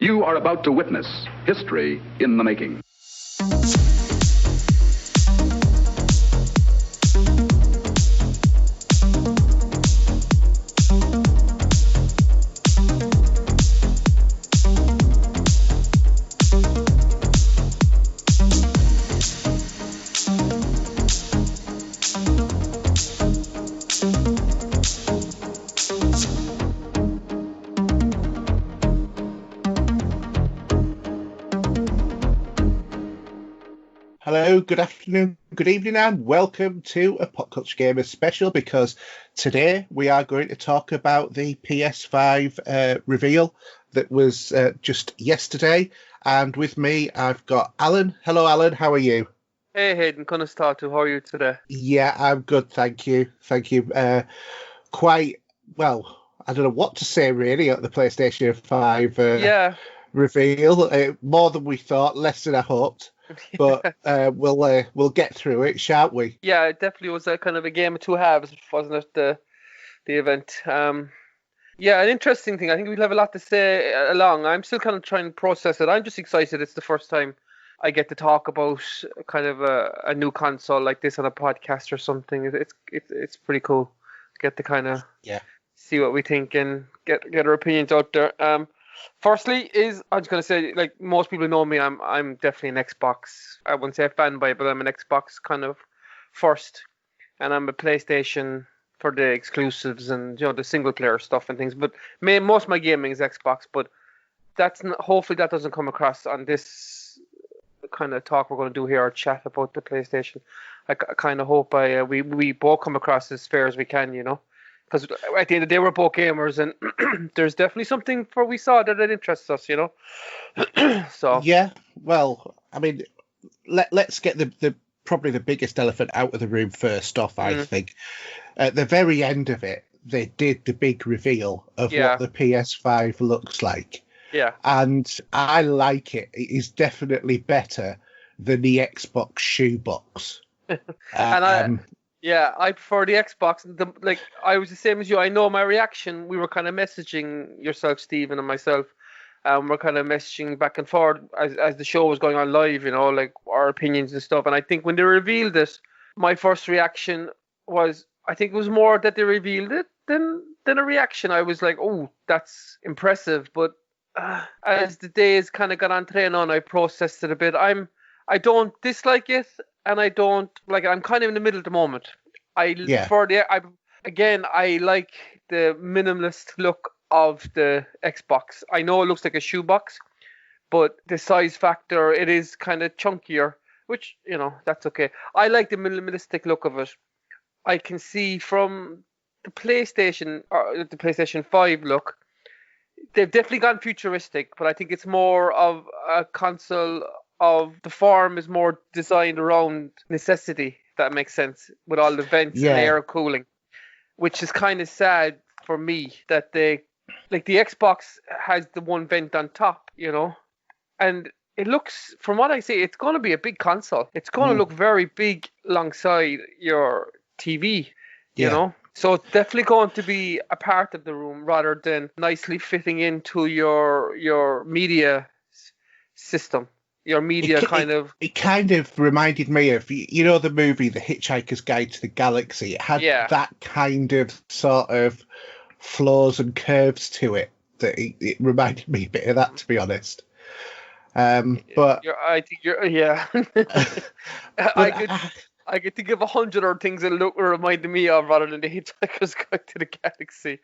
You are about to witness history in the making. Hello, good afternoon, good evening, and welcome to a Pop Culture Gamers special, because today we are going to talk about the PS5 reveal that was just yesterday. And with me, I've got Alan. Hello, Alan. How are you? Hey, Haydn. How are you today? Yeah, I'm good. Thank you. Thank you. Quite well. I don't know what to say really at the PlayStation 5 reveal. More than we thought, less than I hoped. But we'll get through it, shan't we? Yeah, it definitely was a kind of a game of two halves, wasn't it? The event. Yeah, an interesting thing. I think we'll have a lot to say along. I'm still kind of trying to process it. I'm just excited. It's the first time I get to talk about kind of a new console like this on a podcast or something. It's pretty cool. Get to kind of see what we think and get our opinions out there. Firstly, I'm just gonna say, like most people know me, I'm definitely an Xbox. I wouldn't say a fanboy, but I'm an Xbox kind of first, and I'm a PlayStation for the exclusives and the single player stuff and things. But most of my gaming is Xbox. But hopefully that doesn't come across on this kind of talk we're going to do here, or chat about the PlayStation. I kind of hope we both come across as fair as we can, because at the end of the day, we're both gamers, and there's definitely something we saw that interests us, So yeah, well, I mean, let's get the probably the biggest elephant out of the room first off. I think at the very end of it, they did the big reveal of what the PS5 looks like. Yeah, and I like it. It is definitely better than the Xbox shoebox. I prefer the Xbox. I was the same as you. I know my reaction. We were kind of messaging yourself, Stephen, and myself. We're kind of messaging back and forth as the show was going on live, like our opinions and stuff. And I think when they revealed it, my first reaction was, I think it was more that they revealed it than a reaction. I was like, oh, that's impressive. But as the days kind of got on train on, I processed it a bit. I don't dislike it, and I don't like it. I'm kind of in the middle at the moment. I like the minimalist look of the Xbox. I know it looks like a shoebox, but the size factor, it is kind of chunkier, which, that's okay. I like the minimalistic look of it. I can see from the PlayStation 5 look, they've definitely gone futuristic, but I think it's more of a console of the form is more designed around necessity, if that makes sense, with all the vents and air cooling, which is kind of sad for me that the Xbox has the one vent on top, and it looks, from what I see, it's going to be a big console. It's going to look very big alongside your TV, you know? So it's definitely going to be a part of the room rather than nicely fitting into your media system. Your media It kind of reminded me of, the movie The Hitchhiker's Guide to the Galaxy. It had that kind of sort of flaws and curves to it that it reminded me a bit of that, to be honest. But I think you're I could think of 100 other things that reminded me of rather than The Hitchhiker's Guide to the Galaxy.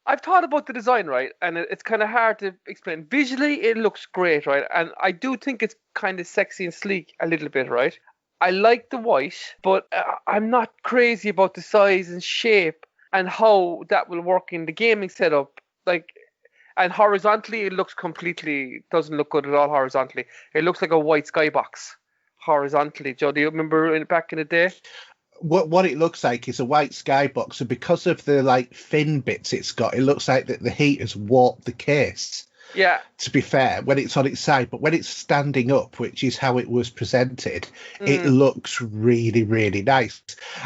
I've thought about the design, right? And it's kind of hard to explain. Visually, it looks great, right? And I do think it's kind of sexy and sleek a little bit, right? I like the white, but I'm not crazy about the size and shape and how that will work in the gaming setup. And horizontally, it doesn't look good at all horizontally. It looks like a white skybox horizontally. Joe, do you remember back in the day? What it looks like is a white skybox, and because of the fin bits it's got, it looks like that the heat has warped the case. Yeah. To be fair, when it's on its side, but when it's standing up, which is how it was presented, it looks really, really nice.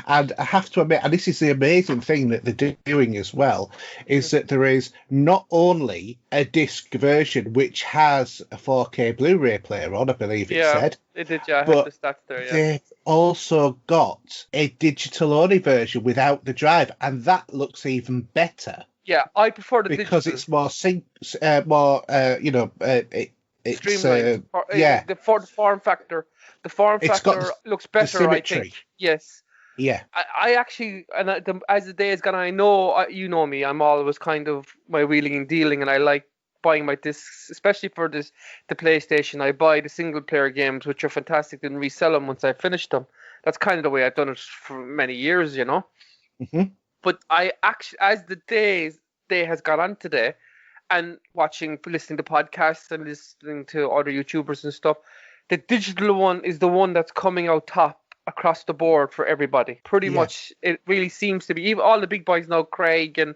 And I have to admit, and this is the amazing thing that they're doing as well, is that there is not only a disc version which has a 4K Blu-ray player on, I believe it said. It did, yeah. I but had the stats there, yeah. They've also got a digital-only version without the drive, and that looks even better. Yeah, I prefer the because digital. it's more it's streamlined. The form factor. The form factor looks better, I think. Yes. Yeah. I actually, as the day has gone, I know, you know me, I'm always kind of my wheeling and dealing, and I like buying my discs, especially for the PlayStation. I buy the single player games, which are fantastic, and resell them once I finish them. That's kind of the way I've done it for many years, you know. Mm-hmm. But I actually, as the day has gone on today, and listening to podcasts and listening to other YouTubers and stuff, the digital one is the one that's coming out top across the board for everybody. Pretty much, it really seems to be. Even all the big boys now, Craig and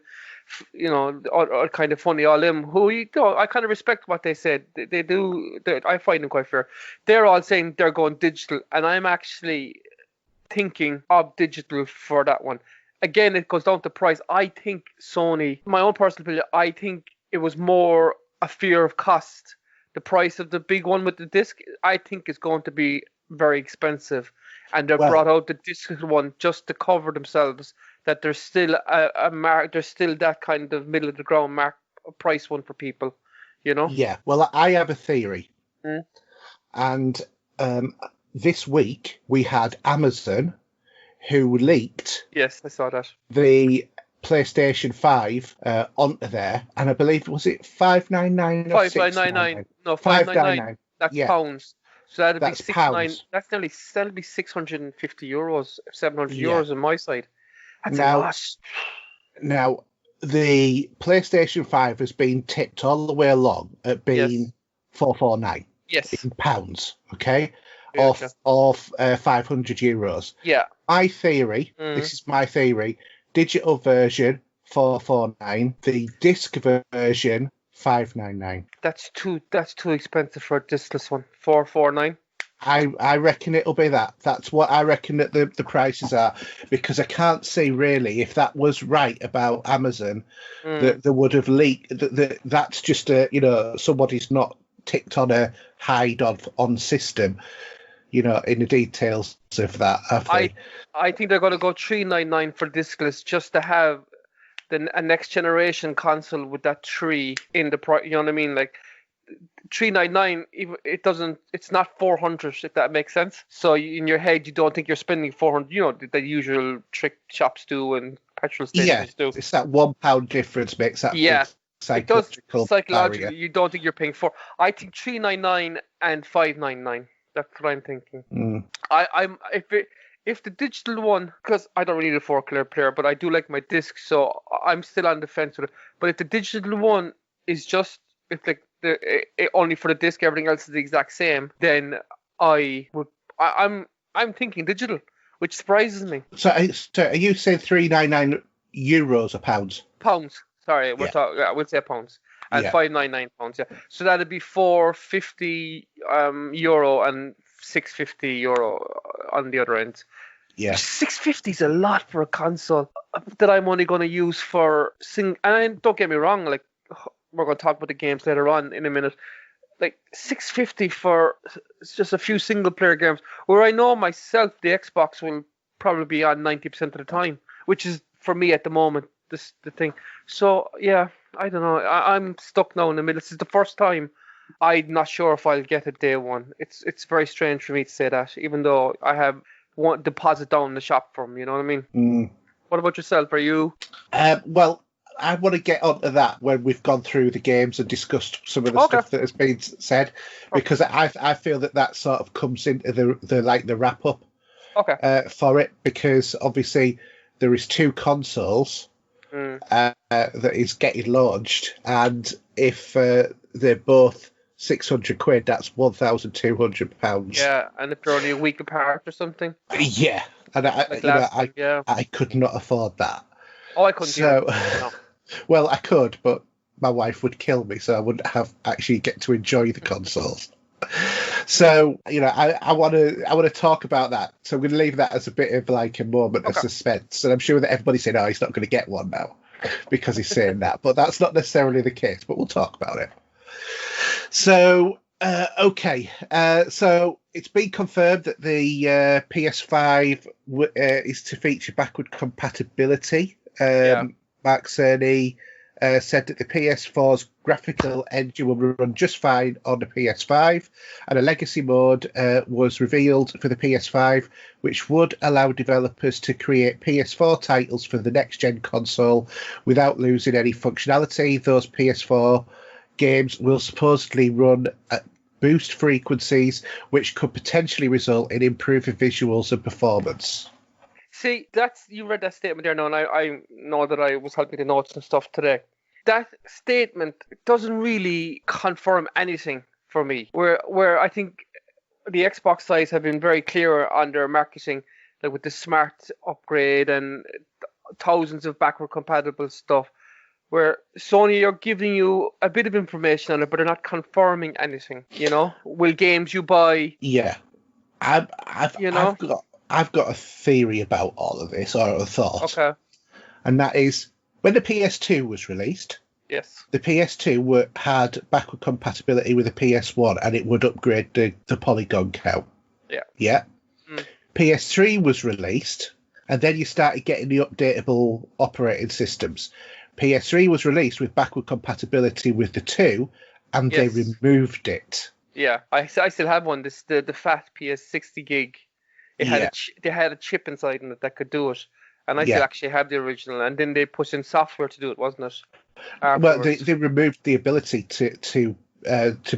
are kind of funny. All them who I kind of respect what they said. They do. I find them quite fair. They're all saying they're going digital, and I'm actually thinking of digital for that one. Again, it goes down to price. I think Sony, my own personal opinion, I think it was more a fear of cost. The price of the big one with the disc, I think, is going to be very expensive. And they brought out the disc one just to cover themselves that there's still there's still that kind of middle of the ground price one for people, you know? Yeah. Well, I have a theory. And this week we had Amazon, who leaked. Yes, I saw that. The PlayStation 5 onto there, and I believe, was it $599 or $699? No, $599. That's pounds. So that'd be £699. That'll be €650, €700 on my side. That's a lot. Now, the PlayStation 5 has been tipped all the way along at being $449. Yes. In pounds, okay? Of €500. Yeah. My theory, this is my theory, digital version $449, the disc version $599. That's too expensive for a discless one. $449. I reckon it'll be that. That's what I reckon that the prices are, because I can't see really if that was right about Amazon that they would have leaked. That's just somebody's not ticked on a hide on system. In the details of that. I think they're going to go $399 for discless just to have a next generation console with that 3 in the price. You know what I mean? Like $399, it's not $400 if that makes sense. So in your head, you don't think you're spending $400. The usual trick shops do and petrol stations do. It's that £1 difference makes that. Yeah. It does psychologically. Barrier. You don't think you're paying $4. I think $399 and $599. That's what I'm thinking. If the digital one, because I don't really need a 4K player, but I do like my disc, so I'm still on the fence with it. But if the digital one is just only for the disc, everything else is the exact same, then I'm thinking digital, which surprises me. So are you saying €399 or pounds? Pounds. Sorry, we'll say pounds. And £599, yeah. So that'd be €450 and €650 on the other end. Yeah. $650 is a lot for a console that I'm only going to use for and don't get me wrong, like we're going to talk about the games later on in a minute. Like $650 for just a few single player games, where I know myself the Xbox will probably be on 90% of the time, which is for me at the moment the thing. So yeah, I don't know. I'm stuck now in the middle. This is the first time. I'm not sure if I'll get it day one. It's very strange for me to say that, even though I have one deposit down in the shop from. You know what I mean? What about yourself? Are you? Well, I want to get onto that when we've gone through the games and discussed some of the stuff that has been said, because I feel that sort of comes into the wrap up. For it, because obviously there is 2 consoles that is getting launched, and if they're both £600, that's £1,200. Yeah, and if they're only a week apart or something. Yeah, and I could not afford that. Oh, I couldn't. So, well, I could, but my wife would kill me, so I wouldn't have actually get to enjoy the consoles. So, I want to talk about that. So I'm going to leave that as a bit of like a moment of suspense. And I'm sure that everybody's saying, "Oh, he's not going to get one now," because he's saying that. But that's not necessarily the case. But we'll talk about it. So, okay. So it's been confirmed that the PS5 is to feature backward compatibility. Mark Cerny said that the PS4's graphical engine will run just fine on the PS5, and a legacy mode was revealed for the PS5, which would allow developers to create PS4 titles for the next-gen console without losing any functionality. Those PS4 games will supposedly run at boost frequencies, which could potentially result in improved visuals and performance. See, you read that statement there now, and I know that I was helping the notes and stuff today. That statement doesn't really confirm anything for me. Where I think the Xbox guys have been very clear on their marketing, like with the smart upgrade and thousands of backward compatible stuff. Where Sony are giving you a bit of information on it, but they're not confirming anything. Will games you buy? Yeah, I've got a theory about all of this, or a thought. Okay. And that is, when the PS2 was released, yes, the PS2 had backward compatibility with the PS1, and it would upgrade the polygon count. Yeah. Yeah. PS3 was released, and then you started getting the updatable operating systems. PS3 was released with backward compatibility with the 2, and they removed it. Yeah, I still have one. The fat PS60 gig. They had a chip inside in it that could do it, and I still actually have the original. And then they put in software to do it, wasn't it? Well, they removed the ability to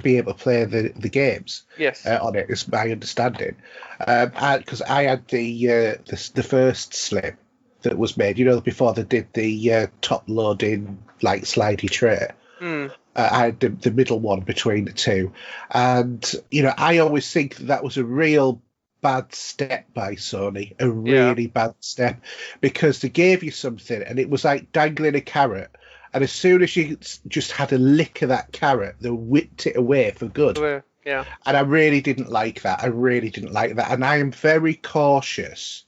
be able to play the games. Yes. On it, is my understanding. Because I had the first Slim that was made, before they did the top loading like slidey tray. I had the middle one between the two, and I always think that was a real bad step by Sony, a really bad step, because they gave you something and it was like dangling a carrot, and as soon as you just had a lick of that carrot, they whipped it away for good. Yeah. And I really didn't like that. And I am very cautious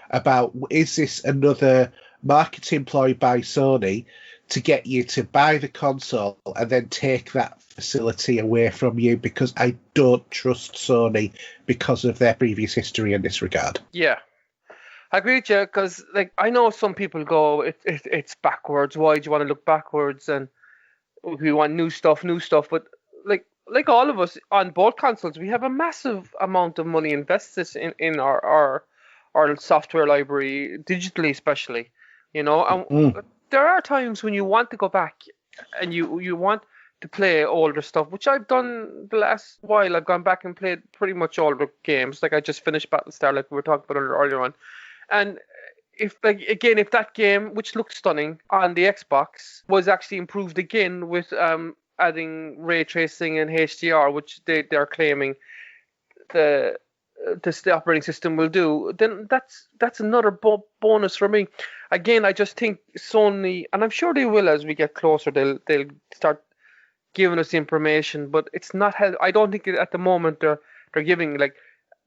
about, is this another marketing ploy by Sony to get you to buy the console and then take that facility away from you, because I don't trust Sony because of their previous history in this regard. Yeah, I agree with you, because I know some people go, it's backwards. Why do you want to look backwards? And we want new stuff. But like all of us on both consoles, we have a massive amount of money invested in our software library, digitally especially. And there are times when you want to go back and you want to play older stuff, which I've done the last while. I've gone back and played pretty much all the games. Like I just finished Battlestar, like we were talking about earlier on. And if that game, which looked stunning on the Xbox, was actually improved again with adding ray tracing and HDR, which they're claiming the operating system will do, then that's another bonus for me. Again, I just think Sony, and I'm sure they will as we get closer, they'll start giving us the information, but it's not I don't think at the moment they're giving, like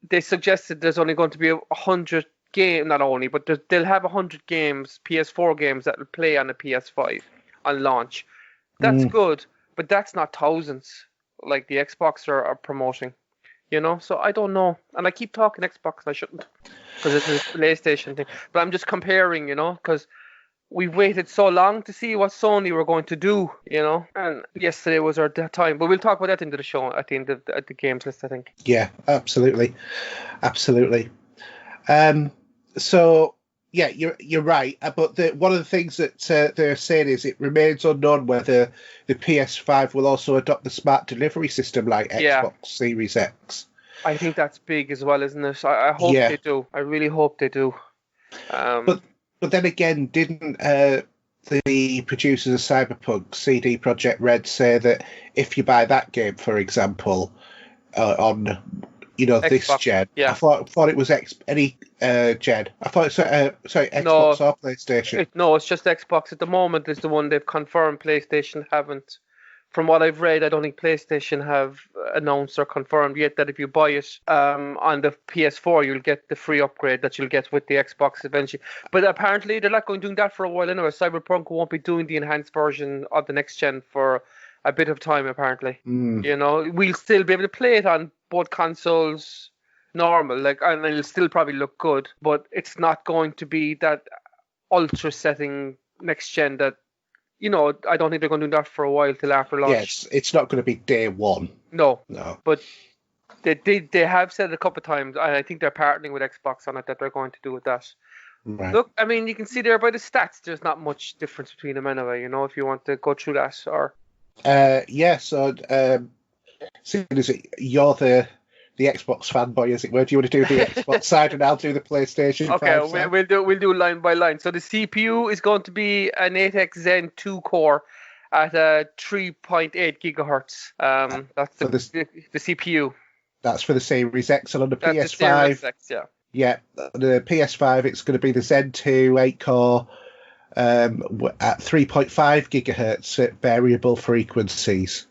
they suggested there's only going to be 100 games, not only, but they'll have 100 games, PS4 games that will play on the PS5 on launch. That's good, but that's not thousands like the Xbox are promoting. So I don't know. And I keep talking Xbox, and I shouldn't, because it's a PlayStation thing. But I'm just comparing, because we've waited so long to see what Sony were going to do, And yesterday was our time. But we'll talk about that into the show at the end of the games list, I think. Yeah, absolutely. So, yeah, you're right. But one of the things that they're saying is it remains unknown whether the PS5 will also adopt the smart delivery system like Xbox Series X. I think that's big as well, isn't it? I hope they do. I really hope they do. But then again, didn't the producers of Cyberpunk, CD Projekt Red, say that if you buy that game, for example, on this Xbox, gen. yeah. I thought it was any gen. I thought it's sorry, Xbox No. or PlayStation. No, it's just Xbox at the moment is the one they've confirmed. PlayStation haven't. From what I've read, I don't think PlayStation have announced or confirmed yet that if you buy it on the PS4, you'll get the free upgrade that you'll get with the Xbox eventually. But apparently, they're not going to do that for a while anyway. Cyberpunk won't be doing the enhanced version of the next gen for a bit of time, apparently. We'll still be able to play it on both consoles normal, and it'll still probably look good, but it's not going to be that ultra setting next gen that, I don't think they're going to do that for a while till after launch. Yes, it's not going to be day one. No. But they have said it a couple of times, and I think they're partnering with Xbox on it, that they're going to do with that. Right. Look, I mean, you can see there by the stats, there's not much difference between them anyway, if you want to go through that. Or so seeing as you're the Xbox fanboy, as it were, do you want to do the Xbox side and I'll do the PlayStation? Okay, side? we'll do line by line. So the CPU is going to be an 8X Zen 2 core at 3.8 gigahertz. That's the CPU. That's for the Series X, and on the That's PS5. the Series X, yeah. Yeah, the PS5, it's going to be the Zen 2 8-core at 3.5 gigahertz at variable frequencies.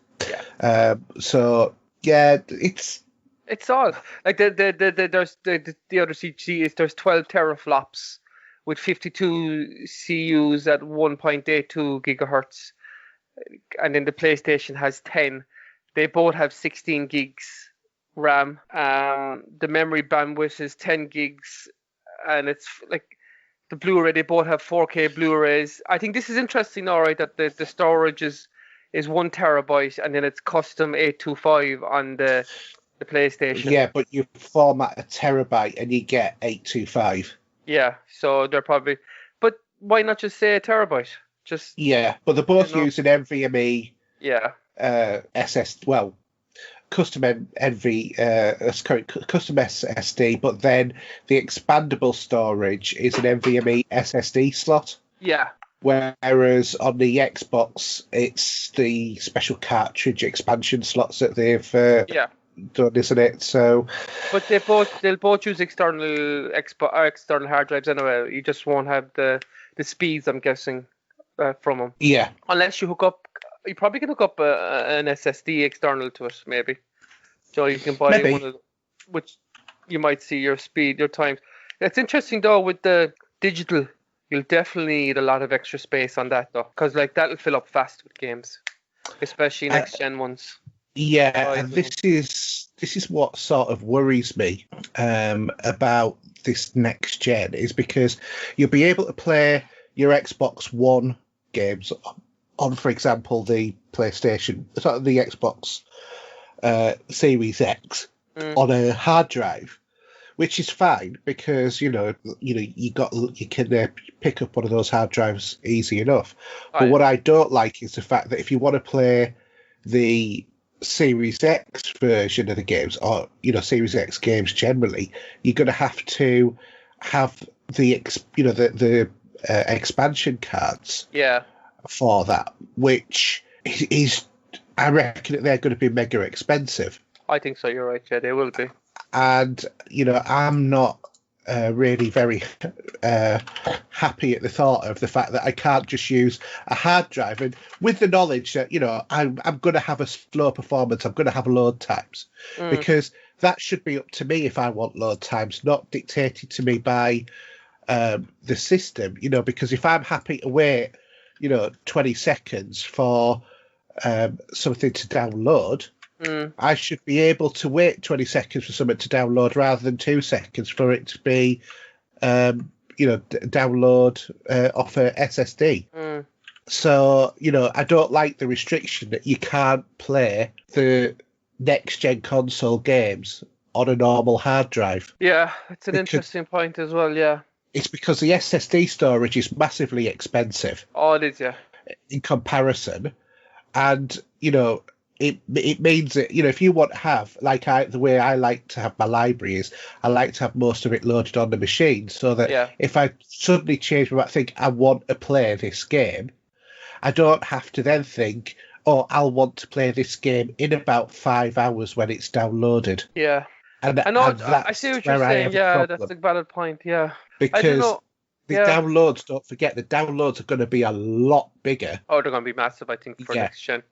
Yeah. So yeah, it's all like there's the other CG is there's 12 teraflops with 52 CUs at 1.82 gigahertz, and then the PlayStation has 10. They both have 16 gigs RAM. The memory bandwidth is 10 gigs, and it's like the Blu-ray. They both have 4K Blu-rays. I think this is interesting, all right, that the storage is 1 terabyte, and then it's custom 825 on the PlayStation. Yeah, but you format a terabyte and you get 825. Yeah, so they're probably. But why not just say a terabyte? But they're both using NVMe. Yeah. Custom custom SSD, but then the expandable storage is an NVMe SSD slot. Yeah. Whereas on the Xbox, it's the special cartridge expansion slots that they've done, isn't it? So, but they'll both use external external hard drives anyway. You just won't have the speeds, I'm guessing, from them. Yeah. Unless you hook up, you probably can hook up an SSD external to it, maybe. So you can buy one of, which you might see your speed, your times. It's interesting though with the digital. You'll definitely need a lot of extra space on that though, because that'll fill up fast with games, especially next gen ones. Yeah, and this is what sort of worries me about this next gen, is because you'll be able to play your Xbox One games on, for example, the PlayStation, the Xbox Series X on a hard drive, which is fine because you can pick up one of those hard drives easy enough. But what I don't like is the fact that if you want to play the Series X version of the games, or Series X games generally, you're going to have the expansion cards. Yeah. For that, which is, I reckon that they're going to be mega expensive. I think so. You're right. Yeah, they will be. And I'm not really very happy at the thought of the fact that I can't just use a hard drive, and with the knowledge that I'm going to have a slow performance, I'm going to have load times, because that should be up to me if I want load times, not dictated to me by the system. Because if I'm happy to wait 20 seconds for something to download, I should be able to wait 20 seconds for something to download rather than 2 seconds for it to be, download off a SSD. So, I don't like the restriction that you can't play the next-gen console games on a normal hard drive. Yeah, it's an interesting point as well, yeah. It's because the SSD storage is massively expensive. Oh, it is, yeah. In comparison. And, it means that, if you want to have, the way I like to have my library is, I like to have most of it loaded on the machine, so that if I suddenly change my mind, think I want to play this game, I don't have to then think, oh, I'll want to play this game in about 5 hours when it's downloaded. Yeah. And, I know. and that's I see what you're where I saying. have a Yeah, problem. that's a valid point. Yeah. I don't Because know. the Yeah. downloads, don't forget, the downloads are going to be a lot bigger. Oh, they're going to be massive, I think, for Yeah, next gen.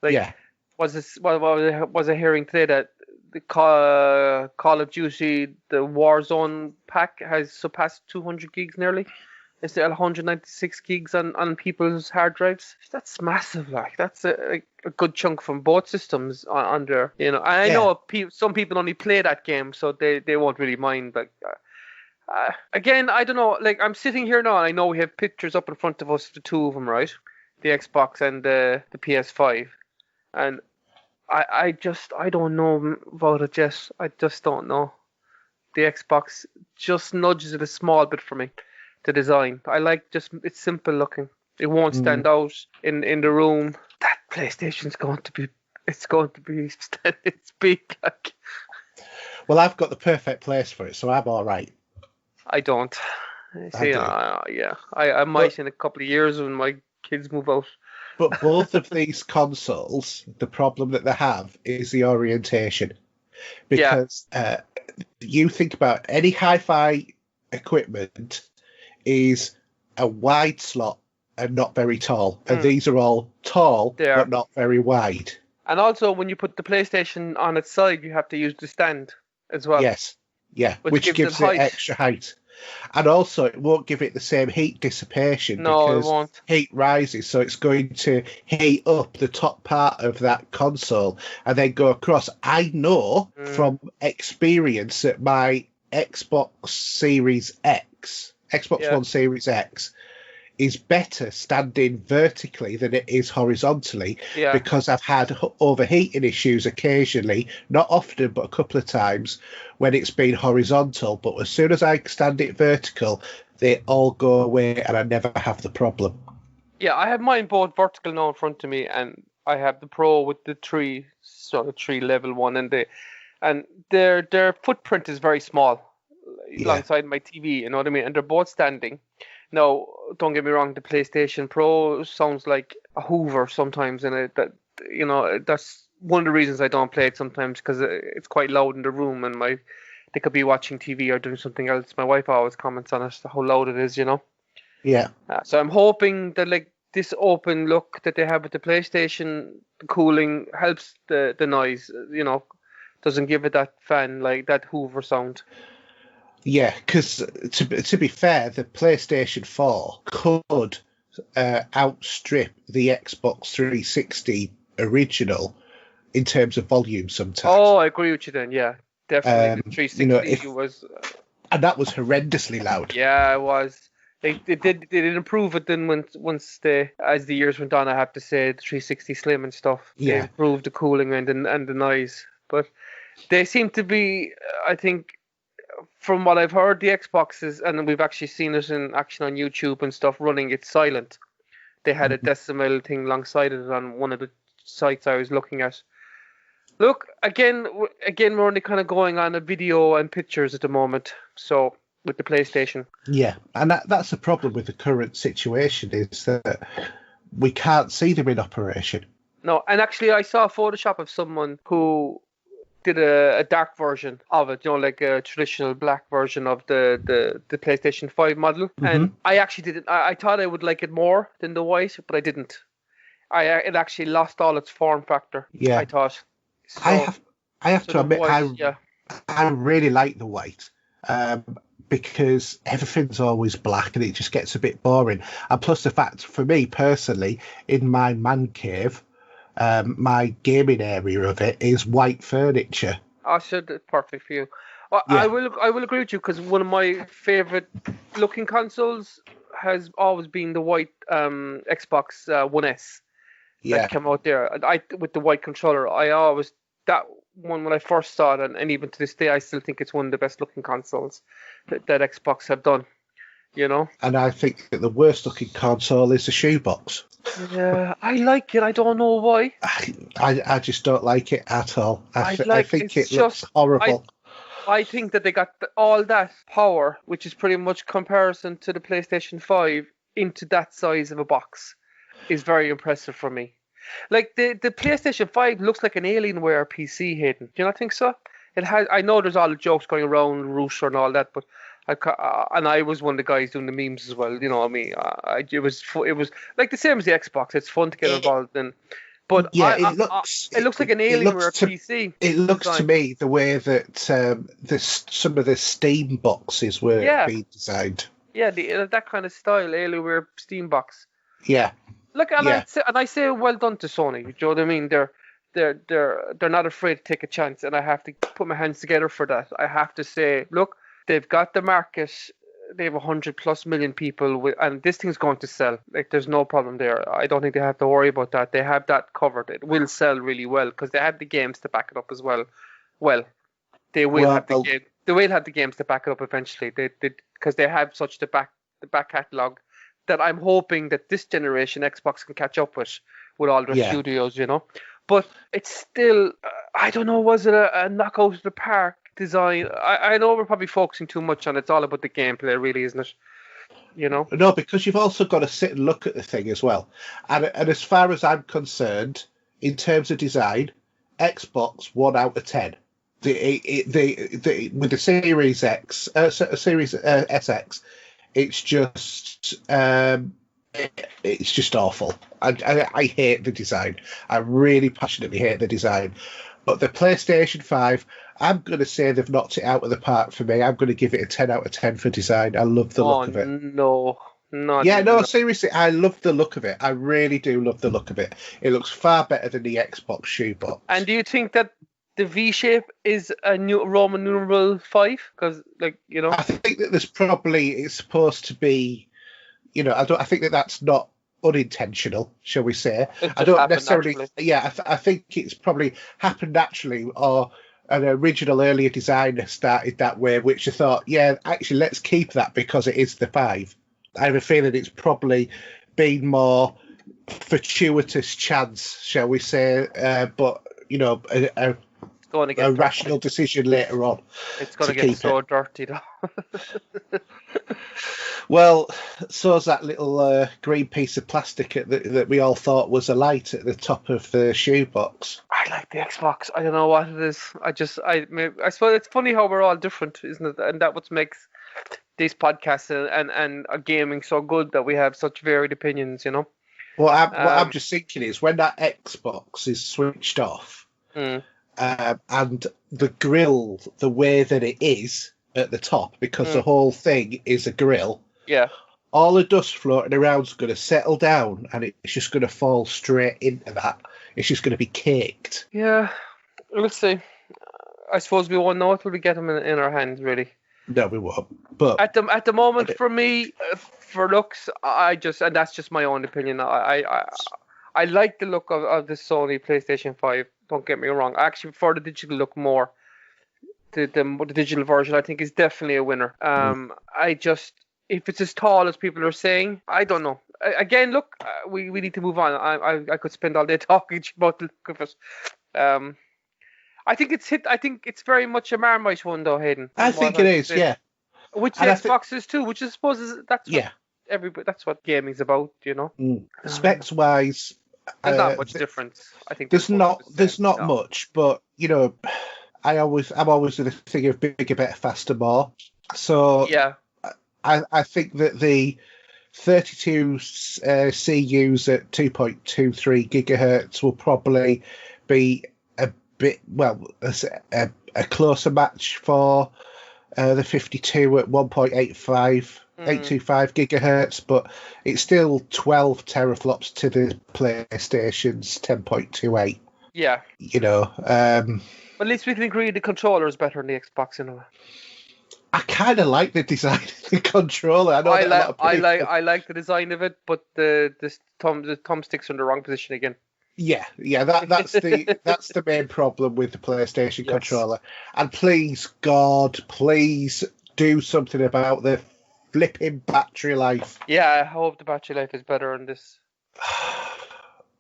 Like, yeah. was I hearing today that the Call of Duty, the Warzone pack has surpassed 200 gigs nearly. It's still 196 gigs on people's hard drives. That's massive, like that's a good chunk from both systems on there. You know, and I Yeah. know some people only play that game, so they won't really mind. But again, I don't know. Like I'm sitting here now, and I know we have pictures up in front of us, the two of them, right? The Xbox and the PS5, and I don't know about it yet. I just don't know. The Xbox just nudges it a small bit for me. The design, I like just it's simple looking. It won't stand out in the room. That PlayStation's going to be it's big. Like Well, I've got the perfect place for it, so I'm all right. I don't. See, do. yeah, I might in a couple of years when my kids move out. But both of these consoles, the problem that they have is the orientation. Because you think about any hi-fi equipment is a wide slot and not very tall. And these are all tall but not very wide. And also, when you put the PlayStation on its side, you have to use the stand as well. Yes, yeah, which gives it extra height. And also, it won't give it the same heat dissipation because it won't. Heat rises, so it's going to heat up the top part of that console and then go across. I know from experience that my Xbox Series X, Xbox One Series X, is better standing vertically than it is horizontally because I've had overheating issues occasionally, not often, but a couple of times when it's been horizontal. But as soon as I stand it vertical, they all go away and I never have the problem. Yeah, I have mine both vertical now in front of me, and I have the Pro with the three level one, and their footprint is very small alongside my TV. You know what I mean? And they're both standing. Now, don't get me wrong, the PlayStation Pro sounds like a Hoover sometimes, and that's one of the reasons I don't play it sometimes, because it's quite loud in the room, and they could be watching TV or doing something else. My wife always comments on it, how loud it is, you know. Yeah. So I'm hoping that like this open look that they have with the PlayStation, the cooling helps the noise, you know, doesn't give it that that Hoover sound. Yeah, because to be fair, the PlayStation 4 could outstrip the Xbox 360 original in terms of volume sometimes. Oh, I agree with you then, yeah. Definitely. The 360 was... and that was horrendously loud. Yeah, it was. They did improve it then once as the years went on, I have to say, the 360 Slim and stuff. They improved the cooling and the noise. But they seem to be, I think... From what I've heard, the Xboxes, and we've actually seen it in action on YouTube and stuff, running it silent. They had a decimal thing alongside it on one of the sites I was looking at. Look, again, we're only kind of going on a video and pictures at the moment. So with the PlayStation, yeah, and that's the problem with the current situation is that we can't see them in operation. No, and actually, I saw a Photoshop of someone who did a dark version of it, you know, like a traditional black version of the PlayStation 5 model. And I actually didn't. I thought I would like it more than the white, but I didn't. It actually lost all its form factor. Yeah, I thought. So, I have to admit, I really like the white. Because everything's always black and it just gets a bit boring. And plus the fact, for me personally, in my man cave, my gaming area of it is white furniture. I said it's perfect for you. I will agree with you, because one of my favorite looking consoles has always been the white Xbox One S that came out there. With the white controller, that one when I first saw it, and even to this day, I still think it's one of the best looking consoles that Xbox have done. You know. And I think that the worst looking console is the shoebox. Yeah, I like it. I don't know why. I just don't like it at all. I think it looks horrible. I think that they got all that power, which is pretty much comparison to the PlayStation 5, into that size of a box, is very impressive for me. Like the PlayStation 5 looks like an Alienware PC, Haydn. Do you not think so? it has. I know there's all the jokes going around Rooster and all that, but and I was one of the guys doing the memes as well. You know what I mean? It was it was like the same as the Xbox. It's fun to get involved in. But Yeah, it looks like an Alienware PC. It looks to design. me the way that some of the Steam boxes were being designed. Yeah, that kind of style, Alienware Steam box. Yeah. Look, and I say well done to Sony. Do you know what I mean? They're not afraid to take a chance, and I have to put my hands together for that. I have to say, look, they've got the market. They have 100+ million people, and this thing's going to sell. Like, there's no problem there. I don't think they have to worry about that. They have that covered. It will sell really well because they have the games to back it up as well. Well, they will have the game. They will have the games to back it up eventually. They because they have such the back catalog that I'm hoping that this generation Xbox can catch up with all their studios, you know. But it's still, I don't know, was it a knockout of the park design? I know we're probably focusing too much on it. It's all about the gameplay, really, isn't it? You know? No, because you've also got to sit and look at the thing as well. And as far as I'm concerned, in terms of design, Xbox 1 out of 10. With the Series X, Series SX, it's just awful. I hate the design. I really passionately hate the design. But the PlayStation 5, I'm going to say they've knocked it out of the park for me. I'm going to give it a 10 out of 10 for design. I love the look of it. No. Seriously, I love the look of it. I really do love the look of it. It looks far better than the Xbox shoebox. And do you think that the V shape is a new Roman numeral 5? Because, like, you know, I think that it's supposed to be, you know, I think that that's not unintentional, shall we say. I don't necessarily naturally. I think it's probably happened naturally, or an original earlier designer started that way, which I thought, actually let's keep that because it is the 5. I have a feeling it's probably been more fortuitous chance, shall we say, but you know, a rational decision later on. It's going to get so dirty, though. Well, so's that little green piece of plastic that we all thought was a light at the top of the shoebox. I like the Xbox. I don't know what it is. I suppose it's funny how we're all different, isn't it? And that what makes these podcasts and gaming so good, that we have such varied opinions, you know? Well, what I'm just thinking is when that Xbox is switched off, and the grill, the way that it is at the top, because the whole thing is a grill. Yeah. All the dust floating around is going to settle down, and it's just going to fall straight into that. It's just going to be caked. Yeah, we'll see. I suppose we won't know until we get them in our hands, really. No, we won't. But at the moment, for me, for looks, and that's just my own opinion. I like the look of the Sony PlayStation 5. Don't get me wrong. I actually prefer the digital look more. The digital version, I think, is definitely a winner. If it's as tall as people are saying, I don't know. Again, look, we need to move on. I could spend all day talking about the look of it. I think it's very much a Marmite one, though, Haydn. I think it is, yeah. Which Xbox is too, which I suppose that's what gaming's about, you know. Specs wise, there's not much difference. I think there's not much, but you know, I'm always in the thing of bigger, better, faster, more. So yeah, I think that the 32 CUs at 2.23 gigahertz will probably be a bit, a closer match for the 52 at 1.85 825 gigahertz, but it's still 12 teraflops to the PlayStation's 10.28. Yeah, you know. But at least we can agree the controller is better than the Xbox in a way. I kind of like the design of the controller. I like the design of it, but the thumbsticks are in the wrong position again. Yeah, that's the main problem with the PlayStation controller. And please, God, please do something about the flipping battery life. Yeah, I hope the battery life is better on this.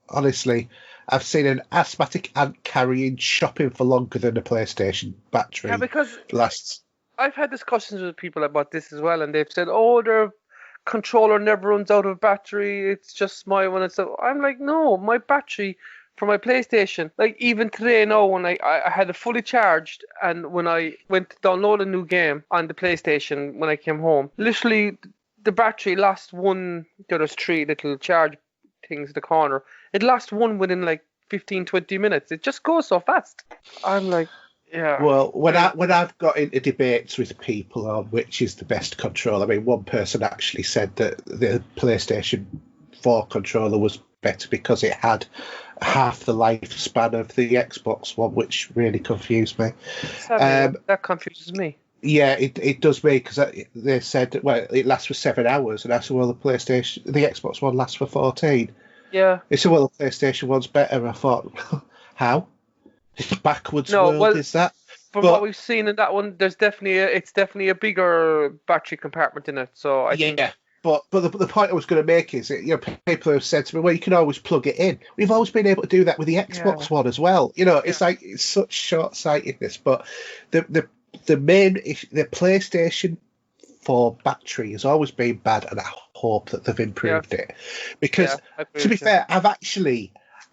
Honestly, I've seen an asthmatic ant carrying shopping for longer than a PlayStation battery. Yeah, because lasts. I've had discussions with people about this as well, and they've said, "Oh, their controller never runs out of battery. It's just my one." And so I'm like, "No, my battery for my PlayStation, like even today now when I had it fully charged, and when I went to download a new game on the PlayStation when I came home, literally the battery lost one. There's three little charge things in the corner. It lost one within like 15-20 minutes. It just goes so fast. I'm like, yeah. Well, when I've got into debates with people on which is the best controller, I mean, one person actually said that the PlayStation 4 controller was better because it had half the lifespan of the Xbox One, which really confused me. That confuses me. Yeah, it does me, because they said, well, it lasts for 7 hours, and I said, well, the Xbox One lasts for 14. Yeah. They said, well, the PlayStation One's better. I thought, how? Backwards world is that? From what we've seen in that one, it's definitely a bigger battery compartment in it. So I think. But the point I was going to make is that, people have said to me, well, you can always plug it in. We've always been able to do that with the Xbox One as well. It's like, it's such short-sightedness. But the PlayStation 4 battery has always been bad, and I hope that they've improved it. Because, to be fair,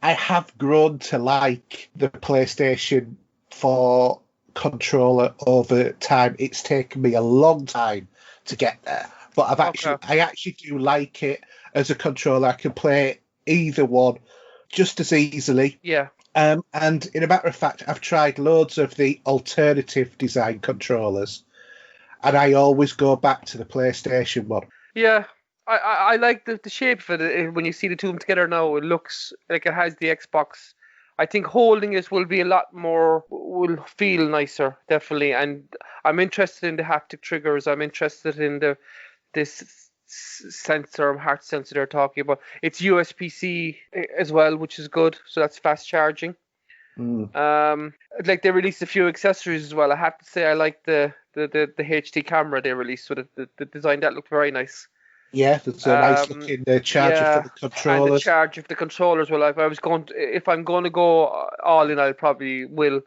I have grown to like the PlayStation 4 controller over time. It's taken me a long time to get there. But I actually do like it as a controller. I can play either one just as easily. Yeah. And in a matter of fact, I've tried loads of the alternative design controllers, and I always go back to the PlayStation one. Yeah. I like the shape of it. When you see the two of them together now, it looks like it has the Xbox. I think holding it will feel nicer, definitely. And I'm interested in the haptic triggers. I'm interested in this sensor, heart sensor they're talking about. It's USB-C as well, which is good. So that's fast charging. Like they released a few accessories as well. I have to say I like the HD camera they released. So the design that looked very nice. Yeah, there's a nice looking charger for the controllers. And the charge of the controllers. Well, if I'm going to go all in, I probably will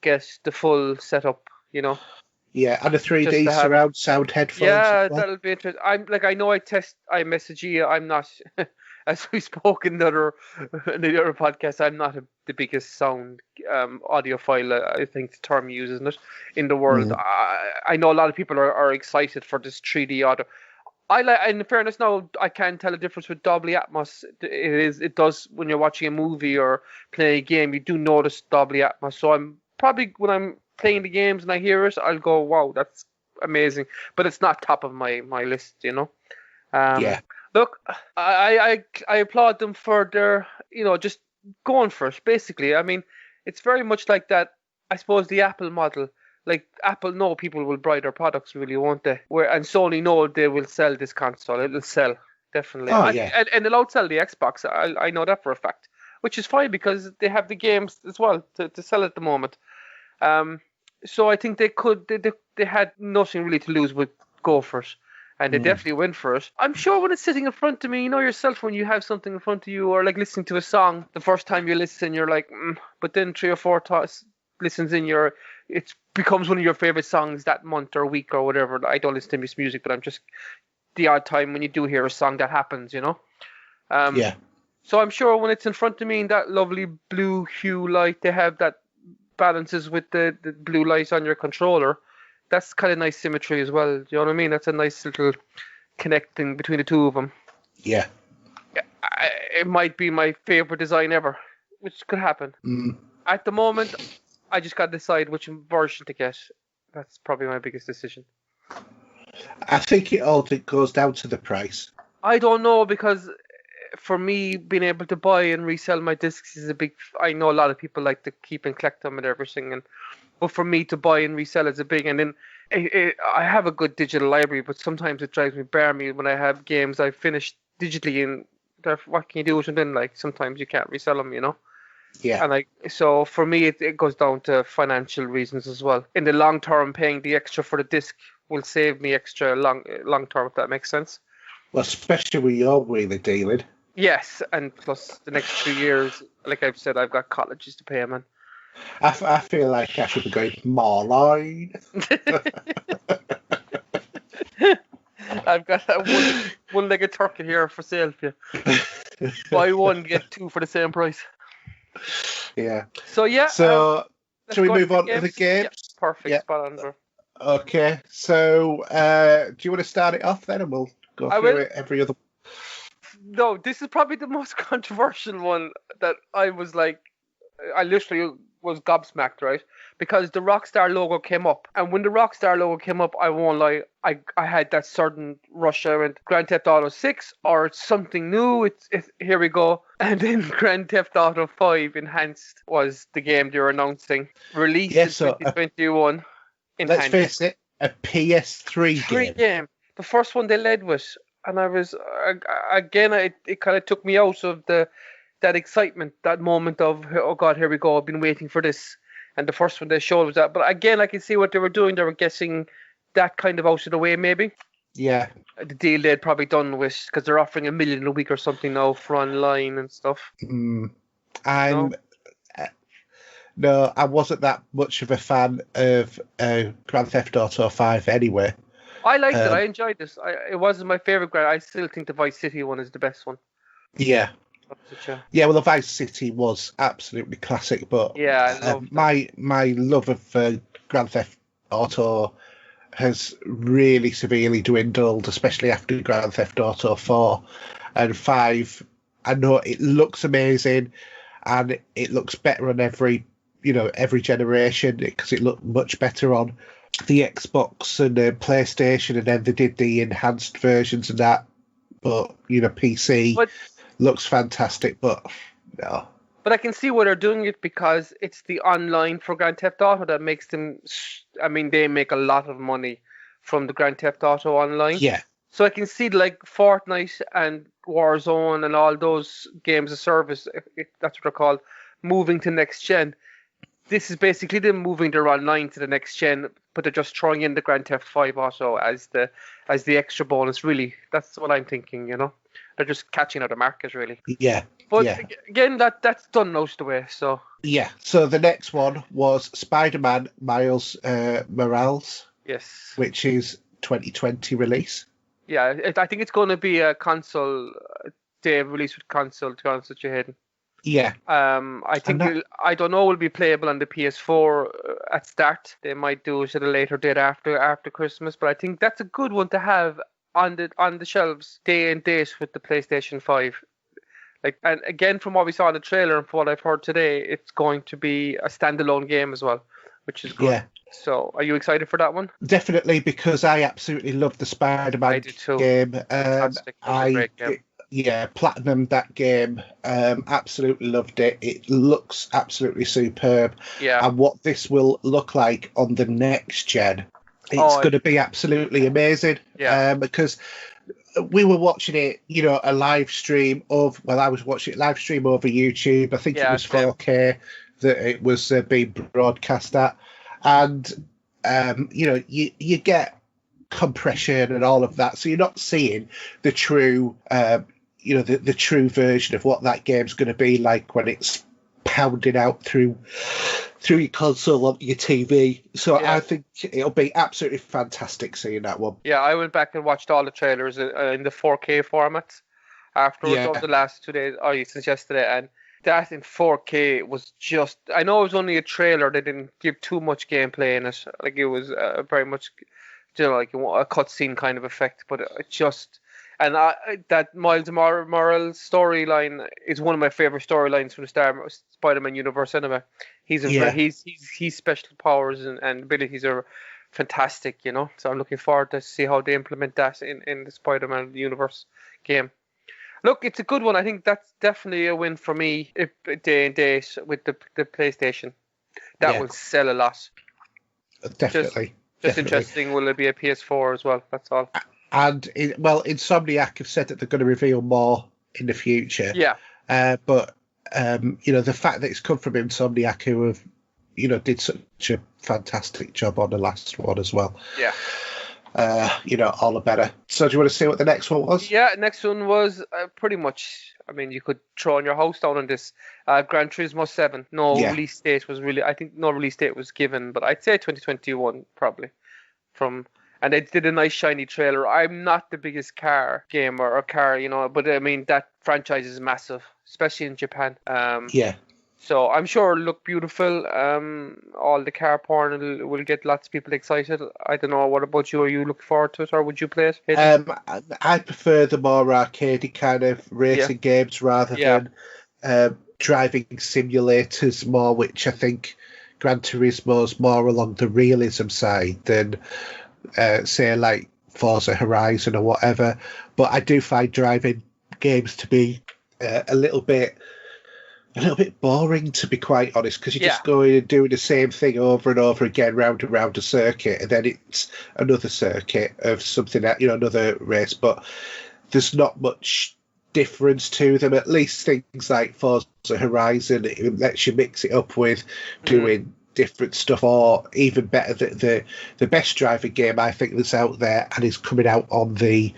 get the full setup. Yeah, and a 3D surround sound headphones. Yeah, that'll be interesting. I know I message you. I'm not, as we spoke in the other podcast, I'm not the biggest sound audiophile, I think the term used, isn't it, in the world. I know a lot of people are excited for this 3D audio. In fairness, now I can tell the difference with Dolby Atmos. It does when you're watching a movie or playing a game. You do notice Dolby Atmos. So I'm probably, when I'm playing the games and I hear it, I'll go, wow, that's amazing. But it's not top of my list, Yeah. Look, I applaud them for their, just going for it. Basically, I mean, it's very much like that. I suppose the Apple model. Like Apple know people will buy their products, really, won't they? And Sony know they will sell this console. It'll sell, definitely. And they'll outsell the Xbox. I know that for a fact, which is fine because they have the games as well to sell at the moment. So I think they had nothing really to lose with go for it. And they definitely went for it. I'm sure when it's sitting in front of me, yourself when you have something in front of you, or like listening to a song, the first time you listen, you're like, but then 3 or 4 listens in, it becomes one of your favorite songs that month or week or whatever. I don't listen to this music, but I'm just the odd time when you do hear a song that happens, Yeah. So I'm sure when it's in front of me in that lovely blue hue light, they have that balances with the blue light on your controller. That's kind of nice symmetry as well. Do you know what I mean? That's a nice little connecting between the two of them. Yeah. It might be my favorite design ever, which could happen. At the moment, I just got to decide which version to get. That's probably my biggest decision. I think it all goes down to the price. I don't know, because for me, being able to buy and resell my discs is a big... I know a lot of people like to keep and collect them and everything, but for me to buy and resell is a big... And then I have a good digital library, but sometimes it drives me barmy when I have games I've finished digitally, and what can you do with them then? Like, sometimes you can't resell them, Yeah. And so for me, it goes down to financial reasons as well. In the long term, paying the extra for the disc will save me extra long term, if that makes sense. Well, especially with your wheelie dealing. Yes, and plus the next 2 years, like I've said, I've got colleges to pay, man. I feel like I should be going more line. I've got that one-legged turkey here for sale for you. Buy one, get 2 for the same price. Yeah. So yeah. So, Let's shall we go move the on to the games. games? Yeah, perfect. Yeah. Spot on, bro. Okay. So, do you want to start it off then, and we'll go I through will. it every other? No, this is probably the most controversial one that I was like, I literally was gobsmacked, right? Because the Rockstar logo came up, and when the Rockstar logo came up, I won't lie, I had that sudden rush. I went Grand Theft Auto 6 or it's something new. It's here we go, and then Grand Theft Auto 5 Enhanced was the game they were announcing, released Yeah. in So, 2021. let's Enhanced. face it, a PS3 Three game. game. The first one they led with, and I was again. It kind of took me out of that excitement, that moment of oh god, here we go. I've been waiting for this, and the first one they showed was that. But again, I can see what they were doing. They were guessing that kind of out of the way, maybe. Yeah. The deal they'd probably done with because they're offering $1 million a week or something now for online and stuff. I'm. No, I wasn't that much of a fan of Grand Theft Auto 5 anyway. I liked it. I enjoyed this. It wasn't my favorite Grand. I still think the Vice City one is the best one. Yeah. Yeah, well, the Vice City was absolutely classic, but yeah, I love my love of Grand Theft Auto has really severely dwindled, especially after Grand Theft Auto 4 and 5. I know it looks amazing, and it looks better on every generation because it looked much better on the Xbox and the PlayStation, and then they did the enhanced versions of that. But PC looks fantastic, but no. But I can see why they're doing it because it's the online for Grand Theft Auto that makes them. I mean, they make a lot of money from the Grand Theft Auto online. Yeah. So I can see like Fortnite and Warzone and all those games of service, if that's what they're called, moving to next gen. This is basically them moving their online to the next gen, but they're just throwing in the Grand Theft 5 Auto as the extra bonus. Really, that's what I'm thinking. They're just catching out the market, really. Yeah. But again, that's done most of the way. So yeah. So the next one was Spider-Man Miles Morales. Yes. Which is 2020 release. Yeah, I think it's going to be a console day release with console. To be honest with you, Hayden. Yeah. I think I don't know will be playable on the PS4 at start. They might do it at a later date after Christmas, but I think that's a good one to have on the shelves day and date with the PlayStation 5. And again, from what we saw in the trailer and from what I've heard today, it's going to be a standalone game as well, which is good. Yeah. So, are you excited for that one? Definitely, because I absolutely love the Spider-Man game. Great game. Yeah, platinum that game. Absolutely loved it. It looks absolutely superb. Yeah. And what this will look like on the next gen, it's going to be absolutely amazing. Yeah. Because we were watching it, a live stream of. Well, I was watching it live stream over YouTube. I think it was 4K that it was being broadcast at. And you get compression and all of that, so you're not seeing the true the true version of what that game's going to be like when it's pounding out through your console onto your TV. So I think it'll be absolutely fantastic seeing that one. Yeah, I went back and watched all the trailers in the 4K format afterwards over the last 2 days, since yesterday, and that in 4K was just. I know it was only a trailer; they didn't give too much gameplay in it. Like it was very much, like a cutscene kind of effect. But it just, and that Miles Morales storyline is one of my favorite storylines from the Spider-Man universe. Anyway, he's special powers and abilities are fantastic. So I'm looking forward to see how they implement that in the Spider-Man universe game. Look, it's a good one. I think that's definitely a win for me if day and date with the PlayStation. That will sell a lot. Definitely. Just interesting. Will it be a PS4 as well? That's all. And Insomniac have said that they're going to reveal more in the future. Yeah. But the fact that it's come from Insomniac, who have did such a fantastic job on the last one as well. Yeah. All the better. So do you want to see what the next one was? Yeah, next one was pretty much, I mean, you could throw on your house down on this. Gran Turismo 7. Release date was I think no release date was given, but I'd say 2021 probably. And they did a nice shiny trailer. I'm not the biggest car gamer or car, but I mean, that franchise is massive, especially in Japan. Yeah. So I'm sure it'll look beautiful. All the car porn will get lots of people excited. I don't know. What about you? Are you looking forward to it, or would you play it? I prefer the more arcadey kind of Yeah. racing games rather Yeah. than driving simulators more, which I think Gran Turismo's more along the realism side than, say, like Forza Horizon or whatever. But I do find driving games to be a little bit boring, to be quite honest, because you're just going and doing the same thing over and over again, round and round a circuit, and then it's another circuit of something that, another race. But there's not much difference to them. At least things like Forza Horizon, it lets you mix it up with doing different stuff, or even better, the best driving game I think that's out there and is coming out on the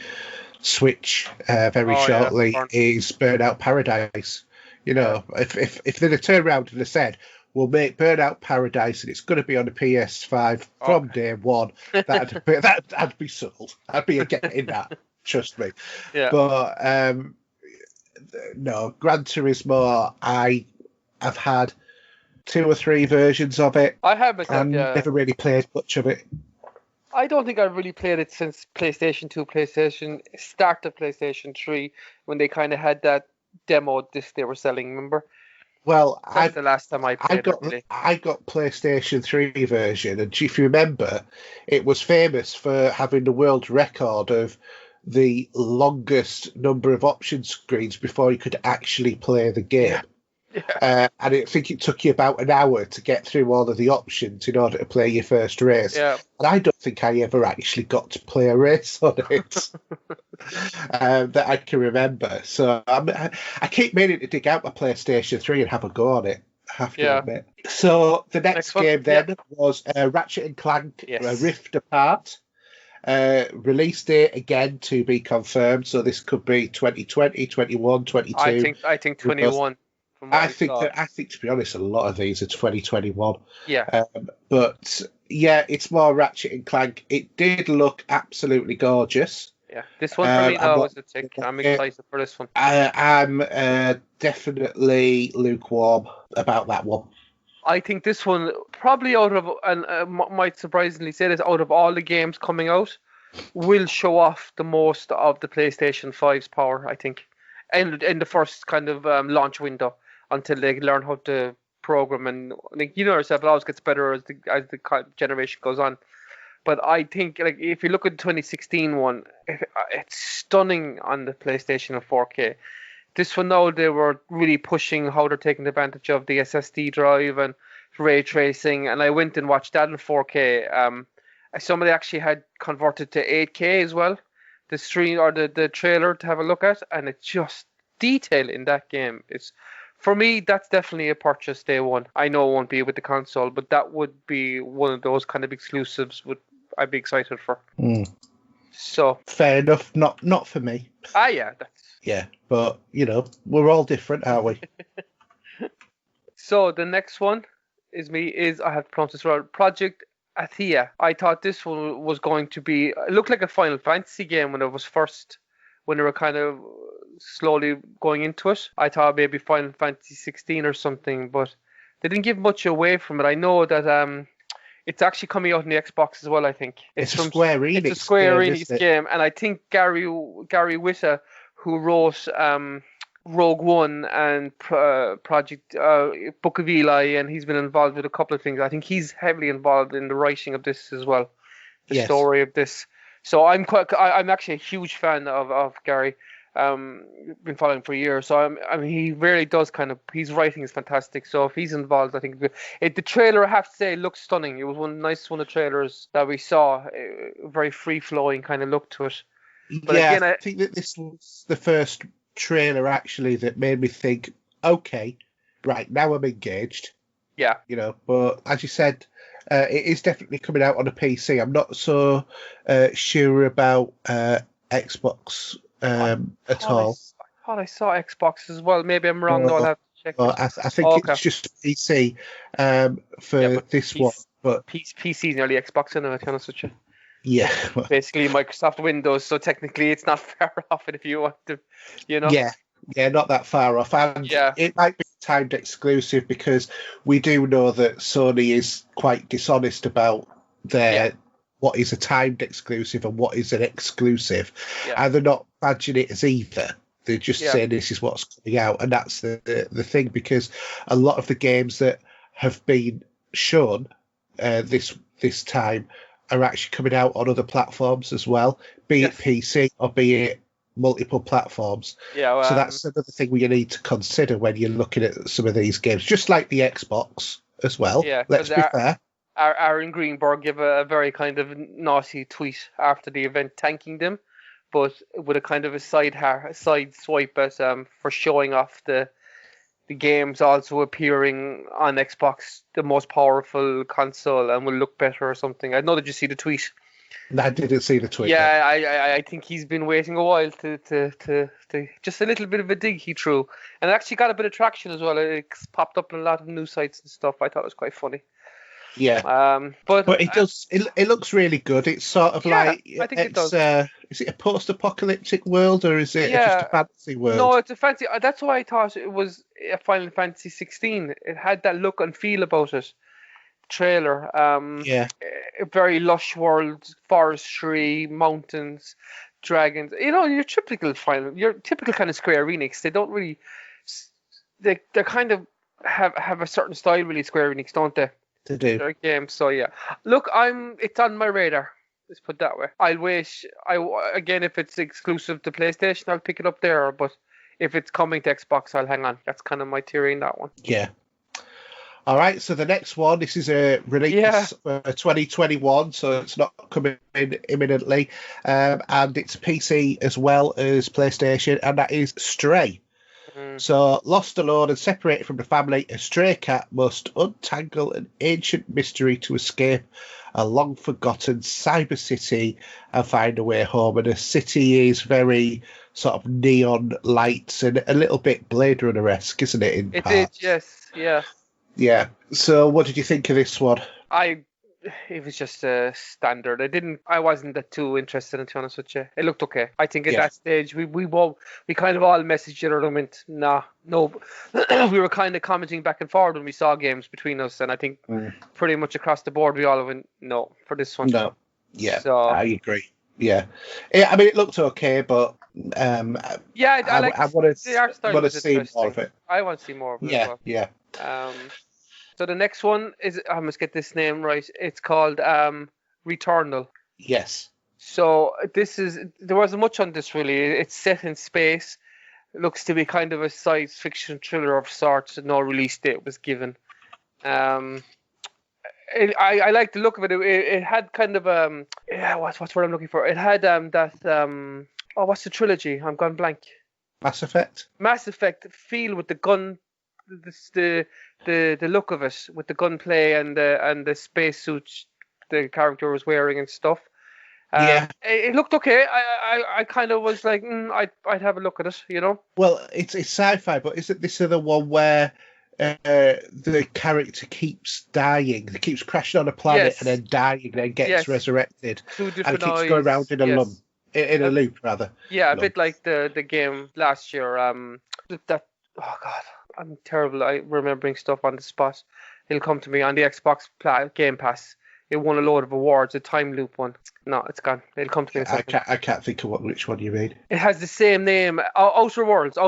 Switch very shortly is Burnout Paradise. If they'd have turned around and have said, we'll make Burnout Paradise and it's going to be on the PS5 from day one, I'd be sold. I'd be getting that, trust me. Yeah. But no, Gran Turismo, I've had 2 or 3 versions of it. I have myself, and never really played much of it. I don't think I've really played it since PlayStation 2, start of PlayStation 3, when they kind of had that demo disc they were selling, remember? Well, that's the last time I played it. I got PlayStation 3 version, and if you remember, it was famous for having the world record of the longest number of option screens before you could actually play the game. Yeah. And I think it took you about an hour to get through all of the options in order to play your first race. Yeah. And I don't think I ever actually got to play a race on it that I can remember. So I keep meaning to dig out my PlayStation 3 and have a go on it, I have to admit. So the next game then was Ratchet and Clank Rift Apart. Release date again to be confirmed. So this could be 2020, 21, 22. I think 21. I think, to be honest, a lot of these are 2021. Yeah. But yeah, it's more Ratchet and Clank. It did look absolutely gorgeous. Yeah, this one for me now was a tick. I'm excited for this one. I'm definitely lukewarm about that one. I think this one probably out of, and might surprisingly say this, out of all the games coming out, will show off the most of the PlayStation 5's power, I think, in the first kind of launch window, until they learn how to program. And like, yourself, it always gets better as the generation goes on. But I think, like, if you look at the 2016 one, it's stunning on the PlayStation of 4K. This one now, they were really pushing how they're taking advantage of the SSD drive and ray tracing. And I went and watched that in 4K. Somebody actually had converted to 8K as well, the stream or the trailer to have a look at. And it's just detail in that game. For me, that's definitely a purchase day one. I know it won't be with the console, but that would be one of those kind of exclusives I'd be excited for. So fair enough. Not for me. Yeah, but we're all different, aren't we? So the next one is I have to pronounce this right, Project Athia. I thought this one was going to be, it looked like a Final Fantasy game when they were kind of slowly going into it. I thought maybe Final Fantasy 16 or something, but they didn't give much away from it. I know that it's actually coming out on the Xbox as well, I think. It's from Square Enix. It's a Square Enix game, and I think Gary Whitta, who wrote Rogue One and Project Book of Eli, and he's been involved with a couple of things. I think he's heavily involved in the writing of this as well, the story of this. So I'm actually a huge fan of Gary. Been following for years, so he really does his writing is fantastic. So if he's involved, I think the trailer, I have to say, looks stunning. It was one of the trailers that we saw, very free flowing kind of look to it. But again, I think that this was the first trailer actually that made me think, okay, right, now I'm engaged. Yeah, but as you said, it is definitely coming out on a PC. I'm not so sure about Xbox at all. I thought I saw Xbox as well. Maybe I'm wrong, though. I'll have to check. I think it's just PC for this one. But PC is nearly Xbox, anyway, to be honest with you. Yeah. Basically Microsoft Windows, so technically it's not far off it if you want to, Yeah, not that far off. And it might be timed exclusive, because we do know that Sony is quite dishonest about their what is a timed exclusive and what is an exclusive, and they're not badging it as either. They're just saying this is what's coming out, and that's the thing, because a lot of the games that have been shown this time are actually coming out on other platforms as well, be it PC or be it multiple platforms. So that's another thing we need to consider when you're looking at some of these games, just like the Xbox as well. Let's be fair. Aaron Greenberg gave a very kind of naughty tweet after the event, thanking them, but with a kind of a side swipe at for showing off the games also appearing on Xbox, the most powerful console, and will look better or something. I know that you see the tweet. I didn't see the tweet. Yeah, I think he's been waiting a while to just a little bit of a dig he threw, and it actually got a bit of traction as well. It's popped up on a lot of news sites and stuff. I thought it was quite funny. Yeah. But it does. It looks really good. It's sort of like, I think it does. Is it a post-apocalyptic world, or is it just a fantasy world? No, it's a fantasy. That's why I thought it was a Final Fantasy 16. It had that look and feel about it. Trailer. A very lush world, forestry, mountains, dragons. You know, your typical kind of Square Enix. They don't really. They kind of have a certain style, really. Square Enix, don't they? To do their games. So yeah, look, it's on my radar. Let's put it that way. I'll wait. Again, if it's exclusive to PlayStation, I'll pick it up there. But if it's coming to Xbox, I'll hang on. That's kind of my theory in that one. Yeah. All right. So the next one, this is a release for 2021, so it's not coming in imminently, and it's PC as well as PlayStation, and that is Stray. So, lost alone and separated from the family, a stray cat must untangle an ancient mystery to escape a long-forgotten cyber city and find a way home. And the city is very sort of neon lights and a little bit Blade Runner-esque, isn't it? It is, yes, yeah. Yeah. So, what did you think of this one? It was just a standard. I wasn't that too interested in, to be honest with you. It looked okay. I think at that stage we kind of all messaged each other and went, no. We were kind of commenting back and forward when we saw games between us, and I think pretty much across the board we all went no for this one. No. Yeah. So, I agree. Yeah. I mean, it looked okay, but I want to see more of it. I want to see more of it. Yeah. As well. Yeah. So the next one is, I must get this name right. It's called Returnal. Yes. So there wasn't much on this really. It's set in space. It looks to be kind of a science fiction thriller of sorts. No release date was given. I like the look of it. It had kind of what's what I'm looking for? It had what's the trilogy? I'm gone blank. Mass Effect. Mass Effect feel with the gun. The look of it with the gunplay and the spacesuits the character was wearing and stuff. It looked okay. I kind of was like, I'd have a look at it, you know. Well, it's sci-fi, but isn't this the one where the character keeps dying? He keeps crashing on a planet and then dying, and then gets resurrected, and it keeps going around in a in a loop, rather. Yeah, a bit like the game last year. That oh god. I'm terrible at remembering stuff on the spot. It'll come to me on the Xbox Game Pass. It won a load of awards, a time loop one. No, it's gone. It'll come to me in a second. I can't think of which one you mean. It has the same name. Outer Wilds.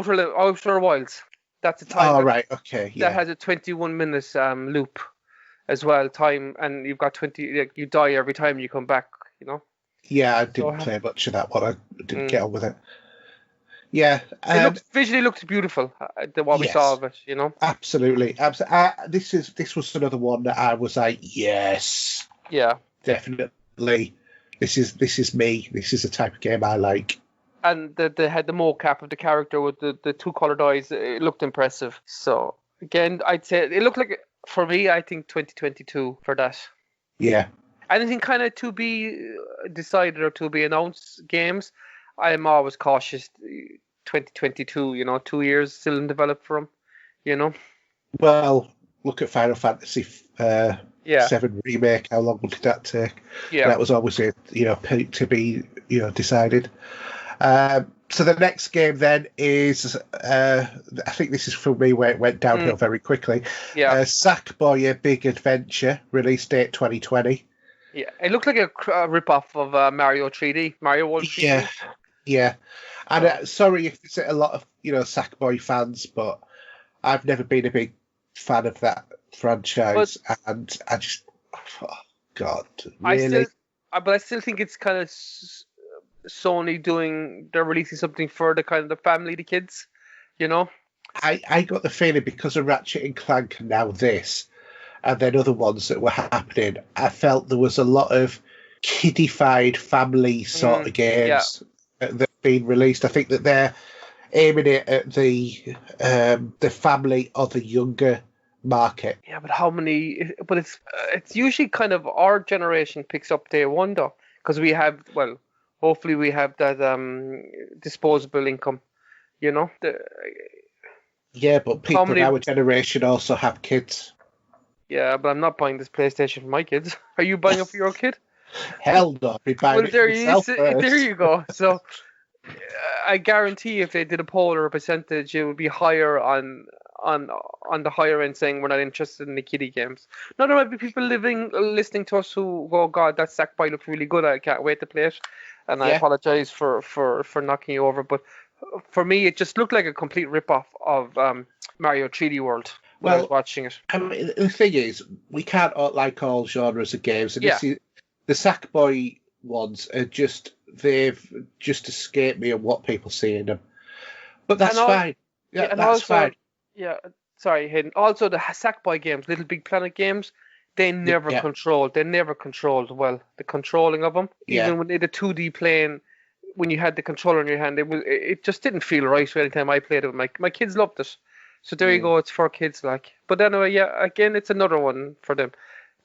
That's a time. Oh, right. Okay. Yeah. That has a 21 minutes loop as well. Time, and you've got 20. You die every time you come back. You know. Yeah, I didn't play much of that one. I didn't get on with it. Yeah, it visually looks beautiful. What we saw of it, you know. Absolutely. This was another one that I was like, yes, definitely. This is me. This is the type of game I like. And they had the mocap of the character with the two coloured eyes. It looked impressive. So again, I'd say it looked like, for me, I think 2022 for that. Yeah. Anything kind of to be decided or to be announced games, I'm always cautious. 2022, you know, 2 years still in develop for them, you know. Well, look at Final Fantasy 7 remake. How long did that take? Yeah, that was always to be decided. So the next game then is, I think this is for me where it went downhill very quickly. Yeah. Sackboy: A Big Adventure, release date 2020. Yeah, it looked like a rip-off of Mario 3D, Mario World 3D. Yeah, yeah. And sorry if it's a lot of Sackboy fans, but I've never been a big fan of that franchise, and I just, oh God, really. But I still think it's kind of Sony they're releasing something for the kind of the family, the kids, I got the feeling because of Ratchet and Clank and now this, and then other ones that were happening, I felt there was a lot of kiddified family sort of games that have been released. I think that they're aiming it at the family or the younger market. Yeah, but how many? But it's usually kind of our generation picks up day one though, because we have hopefully we have that disposable income, Yeah, but people in our generation also have kids. Yeah, but I'm not buying this PlayStation for my kids. Are you buying it for your kid? Hell no. There you go. So I guarantee if they did a poll or a percentage, it would be higher on the higher end, saying we're not interested in the kiddie games. Now there might be people listening to us who go, God, that Sackboy looks really good. I can't wait to play it. And I apologize for knocking you over, but for me, it just looked like a complete rip-off of Mario 3D World when I was watching it. I mean, the thing is, we can't like all genres of games, and the Sackboy ones are they've just escaped me on what people see in them. But that's fine. Yeah, that's fine. Yeah, sorry, Hayden. Also, the Sackboy games, Little Big Planet games, they never controlled. They never controlled well. The controlling of them, even when they did 2D playing, when you had the controller in your hand, it just didn't feel right. Any time I played it, my kids loved it. So there you go. It's for kids, like. But anyway, again, it's another one for them.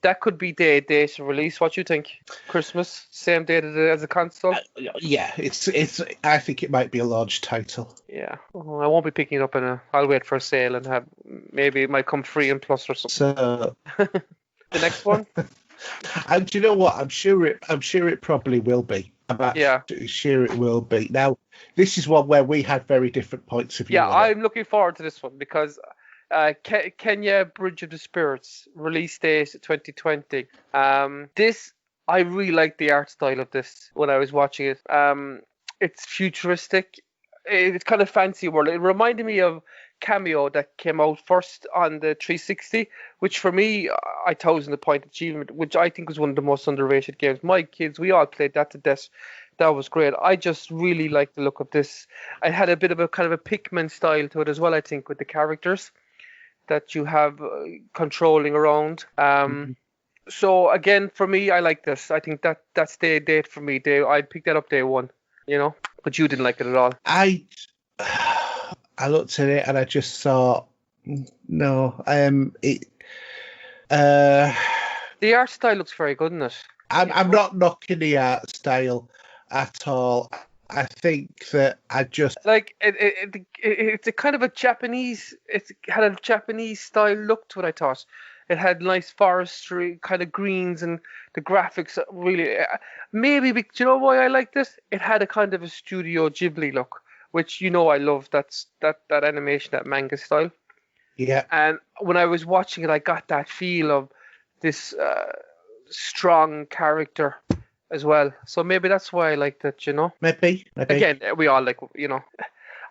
That could be the date of release. What you think? Christmas, same date as a console? Yeah, it's. I think it might be a launch title. Yeah, I won't be picking it up I'll wait for a sale and maybe it might come free in Plus or something. So the next one. And do you know what? I'm sure it probably will be. I'm sure it will be. Now, this is one where we had very different points of view. Yeah, I'm looking forward to this one because. Kenya Bridge of the Spirits, release date 2020. This, I really like the art style of this when I was watching it. It's futuristic. It's kind of fancy world. It reminded me of Cameo that came out first on the 360, which for me, I thought was a point achievement, which I think was one of the most underrated games. My kids, we all played that to death. That was great. I just really like the look of this. It had a bit of a kind of a Pikmin style to it as well, I think, with the characters that you have controlling around. So again, for me, I like this. I think that's the date for me. I'd pick that up day one, but you didn't like it at all. I looked at it and I just thought, no. The art style looks very good in it. I'm not knocking the art style at all. I think that I just like it's a kind of a Japanese. It had a Japanese style look to it. I thought it had nice forestry, kind of greens, and the graphics really. Maybe do you know why I like this? It had a kind of a Studio Ghibli look, which I love. That animation, that manga style. Yeah. And when I was watching it, I got that feel of this strong character as well. So maybe that's why I liked it, Maybe. Again, we all like,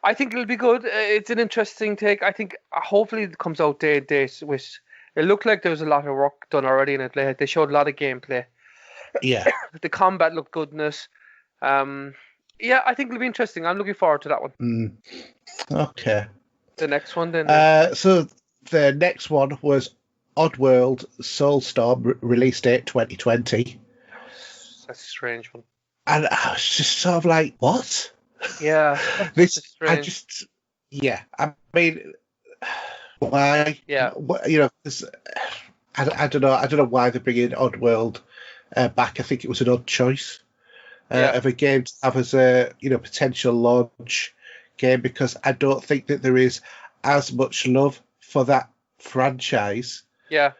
I think it'll be good. It's an interesting take. I think hopefully it comes out day and date. Which it looked like there was a lot of work done already in it. They showed a lot of gameplay. Yeah. The combat looked good in it. Yeah, I think it'll be interesting. I'm looking forward to that one. Okay. The next one then. So the next one was Oddworld Soulstorm, release date 2020. That's a strange one. And I was just sort of like, what? Yeah. I mean, why? Yeah. I don't know. I don't know why they're bringing Oddworld back. I think it was an odd choice of a game to have as a potential launch game, because I don't think that there is as much love for that franchise. Yeah.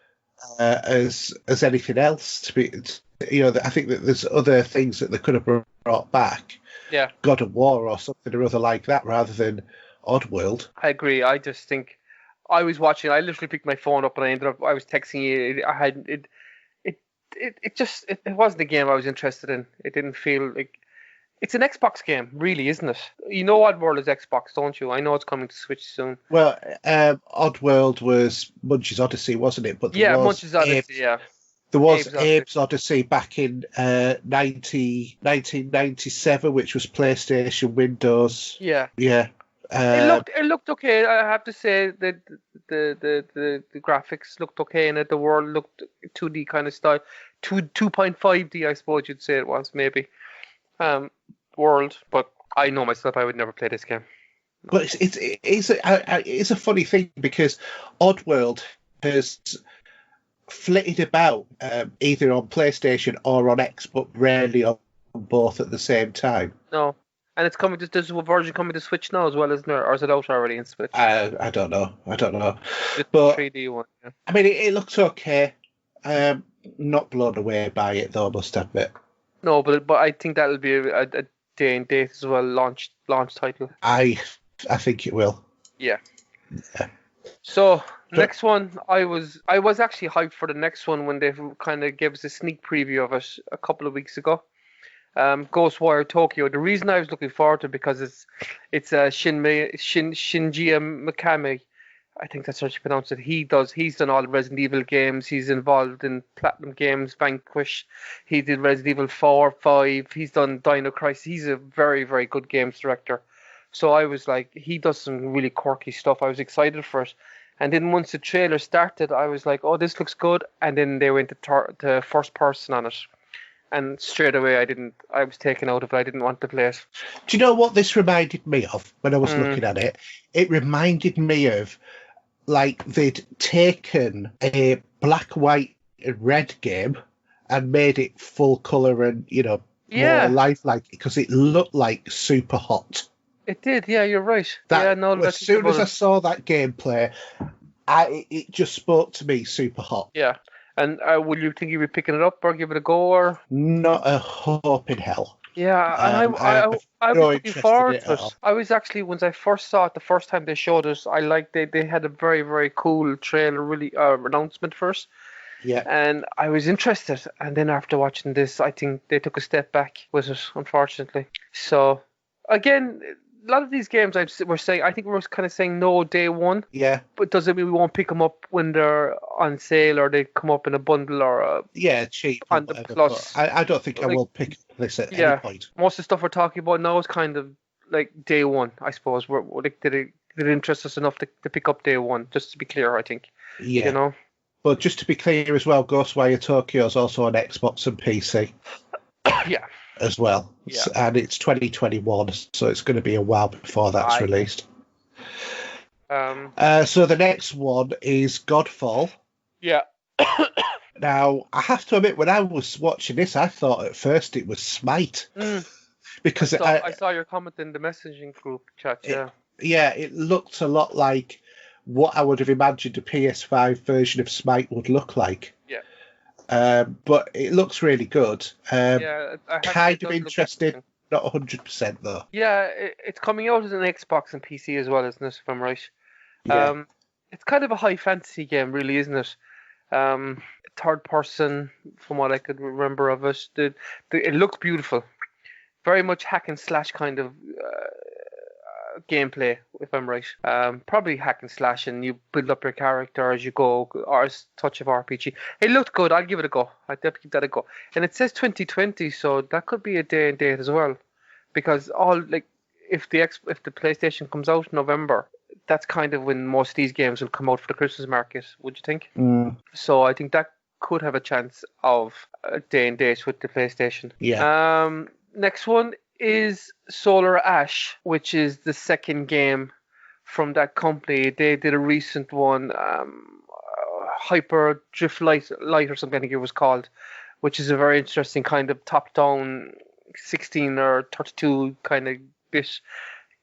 As anything else to be. I think that there's other things that they could have brought back Yeah, God of War or something or other like that, rather than Oddworld. I agree. I just think I was watching. I literally picked my phone up and I was texting you. I had it wasn't a game I was interested in. It didn't feel like it's an Xbox game, really, isn't it? You know Oddworld is Xbox, don't you? I know it's coming to Switch soon. Well, Oddworld was Munch's Odyssey, wasn't it? But Yeah, Munch's Odyssey, yeah. there was Abe's Abe's Odyssey back in 1997, which was PlayStation, Windows. Yeah. Yeah. It looked okay. I have to say that the graphics looked okay in it. The world looked 2D kind of style, 2.5D, I suppose you'd say it was maybe. World, but I know myself I would never play this game. But it's a funny thing because Oddworld has flitted about either on PlayStation or on X, but rarely on both at the same time. No. And it's coming. There's a version coming to Switch now as well, isn't there? Or is it out already in Switch? I don't know. The But 3D one. Yeah. I mean, it looks okay. Not blown away by it though, I must admit. No, but I think that'll be a day and date as well. Launch title. I think it will. Yeah. So next one, I was actually hyped for the next one when they kind of gave us a sneak preview of it a couple of weeks ago. Ghostwire Tokyo. The reason I was looking forward to it because it's Shinji Mikami. I think that's how you pronounce it. He's done all the Resident Evil games. He's involved in Platinum Games, Vanquish. He did Resident Evil 4, 5. He's done Dino Crisis. He's a very, very good games director. So I was like, he does some really quirky stuff. I was excited for it. And then once the trailer started, I was like, oh, this looks good. And then they went to first person on it. And straight away, I was taken out of it. I didn't want to play it. Do you know what this reminded me of when I was looking at it? It reminded me of, like, they'd taken a black, white, and red game and made it full colour and, more lifelike because it looked like Super Hot. It did, yeah, you're right. As soon as I saw that gameplay, it just spoke to me Super Hot. Yeah. And will you think you'll be picking it up or give it a go? Or not a hope in hell. Yeah, and I was looking forward to it. I was actually, when I first saw it the first time they showed us, I liked they had a very, very cool trailer, really announcement first. Yeah. And I was interested. And then after watching this, I think they took a step back with it, unfortunately. So, again, a lot of these games I think we're kind of saying no day one. Yeah. But doesn't mean we won't pick them up when they're on sale or they come up in a bundle or cheap on the Plus. I don't think I will pick this at any point. Most of the stuff we're talking about now is kind of like day one, I suppose. Did it interest us enough to pick up day one? Just to be clear, I think. Yeah. But just to be clear as well, Ghostwire Tokyo is also on Xbox and PC. Yeah. As well. Yeah. And it's 2021, so it's going to be a while before that's released. So the next one is Godfall. Yeah. Now, I have to admit, when I was watching this, I thought at first it was Smite. Because I saw your comment in the messaging group chat, it looked a lot like what I would have imagined a PS5 version of Smite would look like. Yeah. But it looks really good. Kind of interested, not 100% though. Yeah, it's coming out as an Xbox and PC as well, isn't it, if I'm right? Yeah. It's kind of a high fantasy game, really, isn't it? Third person, from what I could remember of it. It looks beautiful. Very much hack and slash kind of gameplay, if I'm right. Probably hack and slash, and you build up your character as you go, or a touch of RPG. It looked good. I'll give it a go. I'll definitely give that a go. And it says 2020, so that could be a day and date as well, because if the PlayStation comes out in November, that's kind of when most of these games will come out for the Christmas market. Would you think? So I think that could have a chance of a day and date with the PlayStation. Yeah. Next one is Solar Ash, which is the second game from that company. They did a recent one, Hyper Drift Light or something I think it was called, which is a very interesting kind of top-down 16 or 32 kind of bit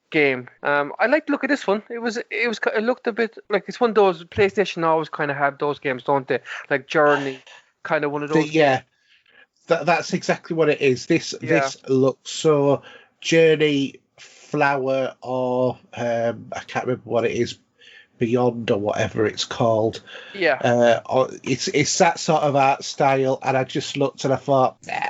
game. I like to look at this one. It looked a bit like it's one of those PlayStation always kind of have those games, don't they? Like Journey, kind of one of those. Yeah. That's exactly what it is. This looks so Journey Flower, or I can't remember what it is, Beyond or whatever it's called. Yeah. It's that sort of art style, and I just looked and I thought, nah.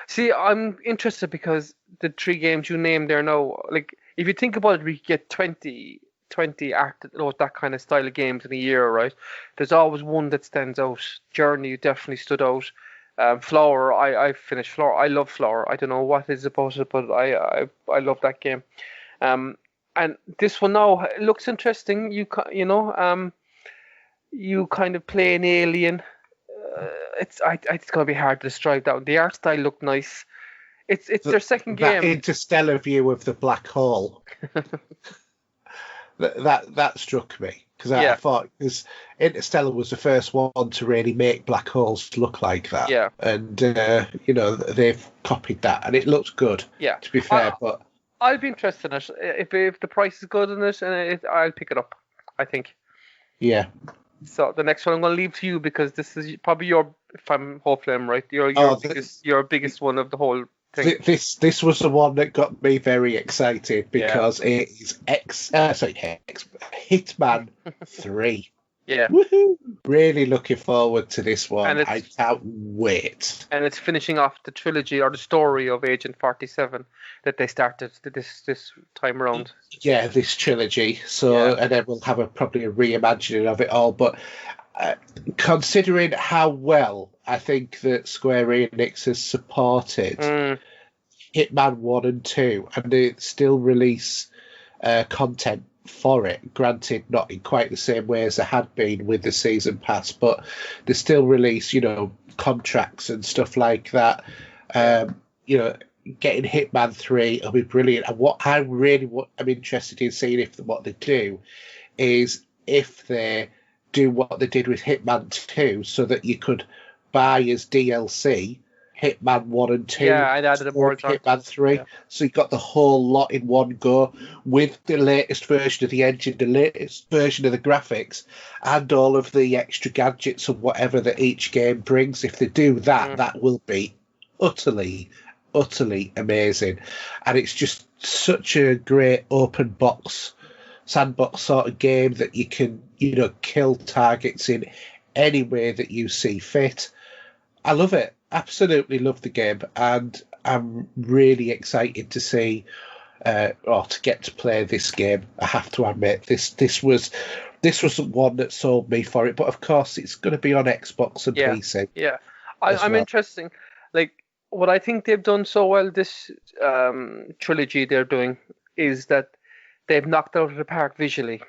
See, I'm interested because the three games you named there now, like, if you think about it, we get 20 that kind of style of games in a year, right? There's always one that stands out. Journey definitely stood out. Flower, I finished Flower. I love Flower. I don't know what it is about it, but I love that game. And this one now looks interesting. You kind of play an alien. It's gonna be hard to describe that one. The art style looked nice. It's their second That game. interstellar view of the black hole. that struck me, because I thought, because Interstellar was the first one to really make black holes look like that. Yeah. And they've copied that, and it looks good. Yeah. To be fair, but I'll be interested in it if the price is good in it, and I'll pick it up, I think. yeah. So the next one I'm going to leave to you, because this is probably hopefully I'm right, your biggest one of the whole thing. This was the one that got me very excited, because it is Hitman 3. Yeah. Woohoo! Really looking forward to this one. And I can't wait. And it's finishing off the trilogy, or the story of Agent 47 that they started this time around. Yeah, this trilogy. So, and then we'll have probably a reimagining of it all. But considering how well I think that Square Enix has supported Hitman 1 and 2, and they still release content for it, granted not in quite the same way as there had been with the season pass, but they still release contracts and stuff like that. Getting Hitman 3 will be brilliant. And what I really am interested in seeing what they do is if they do what they did with Hitman 2, so that you could buy as DLC Hitman 1 and 2, I added a more Hitman 3. Yeah. So you got the whole lot in one go, with the latest version of the engine, the latest version of the graphics, and all of the extra gadgets and whatever that each game brings. If they do that, that will be utterly amazing. And it's just such a great open box, sandbox sort of game that you can, kill targets in any way that you see fit. I love it. Absolutely love the game, and I'm really excited to see to get to play this game. I have to admit, this was the one that sold me for it, but of course it's going to be on Xbox and PC. Yeah, I'm interesting. Like, what I think they've done so well this trilogy they're doing is that they've knocked out of the park visually.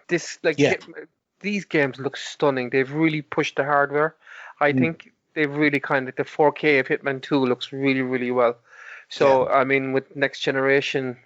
These games look stunning. They've really pushed the hardware. I think they've really the 4K of Hitman 2 looks really, really well. So, I mean, with next generation,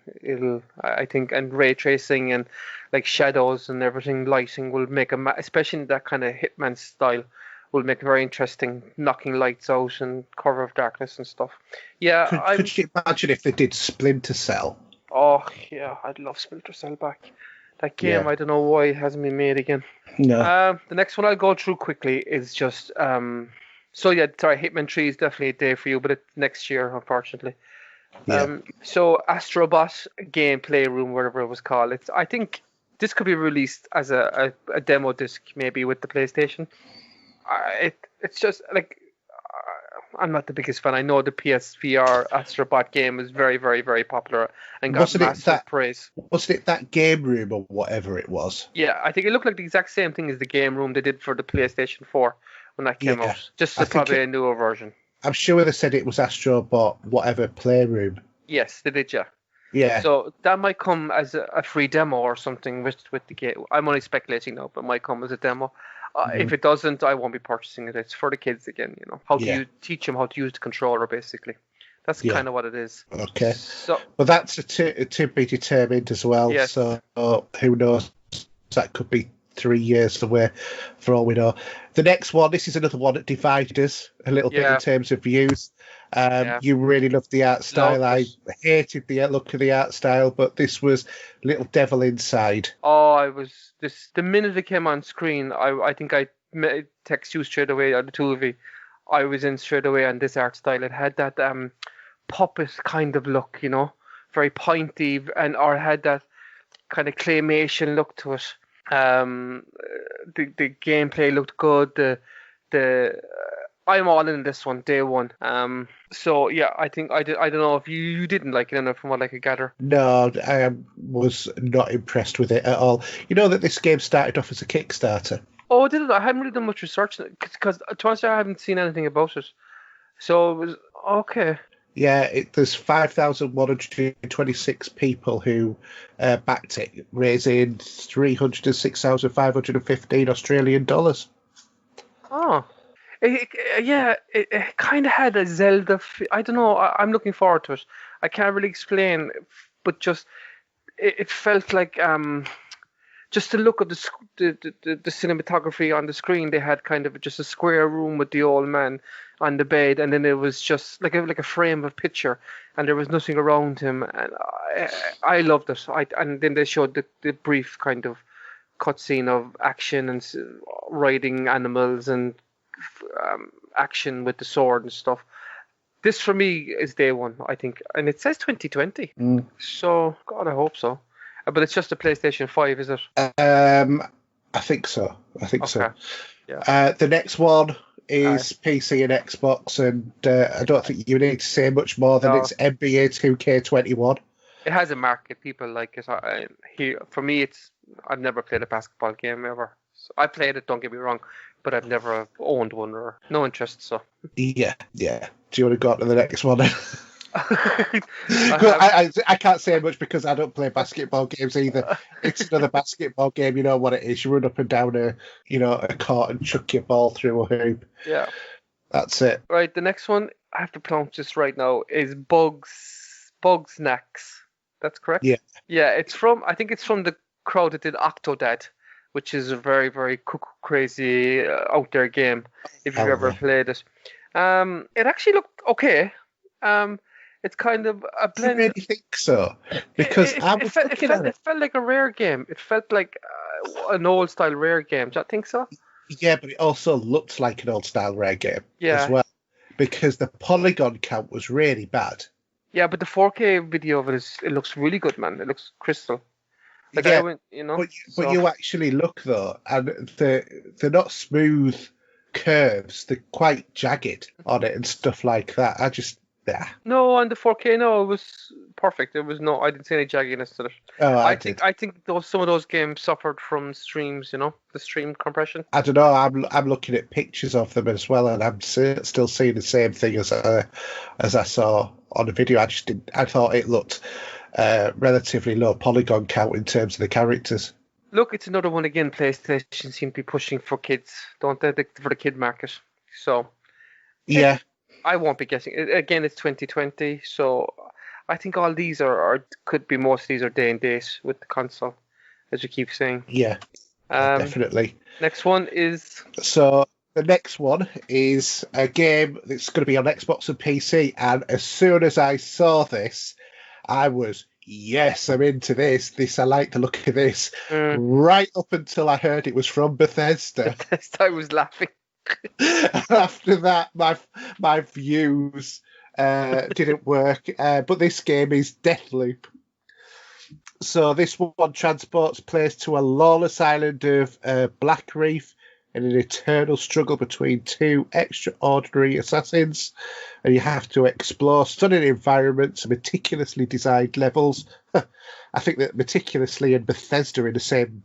I think, and ray tracing and like shadows and everything, lighting will make especially in that kind of Hitman style, will make it very interesting, knocking lights out and Cover of Darkness and stuff. Yeah. Could you imagine if they did Splinter Cell? Oh, yeah, I'd love Splinter Cell back. That game, I don't know why it hasn't been made again. No. The next one I'll go through quickly is just... Hitman 3 is definitely a day for you, but it's next year, unfortunately. Yeah. So Astrobot Gameplay Room, whatever it was called, I think this could be released as a demo disc, maybe with the PlayStation. It's just like, I'm not the biggest fan. I know the PSVR Astrobot game is very, very, very popular and got massive praise. Wasn't it that game room or whatever it was? Yeah, I think it looked like the exact same thing as the game room they did for the PlayStation 4 when that came out. Just probably a newer version. I'm sure they said it was Astrobot whatever Playroom. Yes, they did, yeah. Yeah. So that might come as a free demo or something with the game. I'm only speculating now, but it might come as a demo. If it doesn't, I won't be purchasing it. It's for the kids again, How do you teach them how to use the controller, basically? That's kind of what it is. Okay. So, but that's to be determined as well. Yes. So who knows? That could be 3 years away, for all we know. The next one, this is another one that divided us a little bit in terms of views. You really loved the art style. I hated the look of the art style, but this was Little Devil Inside. Oh, the minute it came on screen, I think I text you straight away, or the two of you. I was in straight away on this art style. It had that puppet kind of look, very pointy, and or had that kind of claymation look to it. The gameplay looked good. The I'm all in this one, day one. So yeah, I think I did. I don't know if you didn't like it enough from what I could gather. No, I was not impressed with it at all. You know that this game started off as a Kickstarter. Oh, did it? I haven't really done much research because to be honest, I haven't seen anything about it. So it was okay. Yeah, there's 5,126 people who backed it, raising 306,515 Australian dollars. Oh. It kind of had a Zelda. I don't know. I'm looking forward to it. I can't really explain, but just it felt like just the look of the cinematography on the screen. They had kind of just a square room with the old man on the bed, and then it was just like a frame of picture, and there was nothing around him. And I loved it. And then they showed the brief kind of cutscene of action and riding animals and action with the sword and stuff. This for me is day one, I think, and it says 2020. So God, I hope so. But it's just a PlayStation 5, is it? I think so. So. Yeah. The next one is PC and Xbox, and I don't think you need to say much more than it's NBA 2K21. It has a market. People like it. For me, I've never played a basketball game ever. So I played it, don't get me wrong, but I've never owned one or no interest. So yeah. Do you want to go on to the next one then? I can't say much because I don't play basketball games either. It's another basketball game. You know what it is. You run up and down a court and chuck your ball through a hoop. Yeah, that's it. Right. The next one, I have to pronounce this right now, is Bugsnax. That's correct. Yeah. I think it's from the crowd that did Octodad, which is a very, very crazy out there game. If you've ever played it, it actually looked okay. It's kind of a blend. I really think so because it felt like a Rare game. It felt like an old style Rare game. Do you think so? Yeah, but it also looked like an old style Rare game as well, because the polygon count was really bad. Yeah, but the 4K video of it looks really good, man. It looks crystal. Like but you actually look though, and they're not smooth curves. They're quite jagged on it and stuff like that. No, on the 4K, no, it was perfect. I didn't see any jagginess to it. Oh, I think some of those games suffered from streams, the stream compression. I don't know. I'm looking at pictures of them as well, and I'm still seeing the same thing as I saw on the video. I thought it looked relatively low polygon count in terms of the characters. Look, it's another one again. PlayStation seem to be pushing for kids, don't they? For the kid market. So yeah. I won't be guessing. Again, it's 2020, so I think all these most of these are day and date with the console, as you keep saying. Yeah, definitely. Next one is... So the next one is a game that's going to be on Xbox and PC, and as soon as I saw this, I was, yes, I'm into this. I like the look of this. Right up until I heard it was from Bethesda. I was laughing. After that, my views didn't work. But this game is Deathloop. So this one transports players to a lawless island of Black Reef in an eternal struggle between two extraordinary assassins, and you have to explore stunning environments and meticulously designed levels. I think that meticulously and Bethesda in the same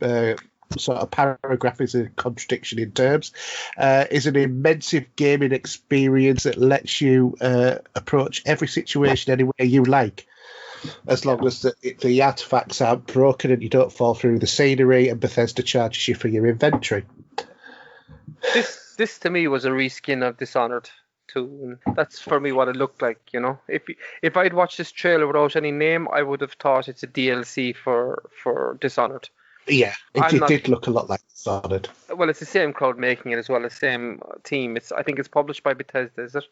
sort of paragraph is a contradiction in terms. Is an immense gaming experience that lets you approach every situation any way you like, as long as the artifacts aren't broken and you don't fall through the scenery, and Bethesda charges you for your inventory. This to me was a reskin of Dishonored 2. That's for me what it looked like, If I'd watched this trailer without any name, I would have thought it's a DLC for Dishonored. Yeah, it did look a lot like Dishonored. Well, it's the same crowd making it as well, the same team. I think it's published by Bethesda, is it?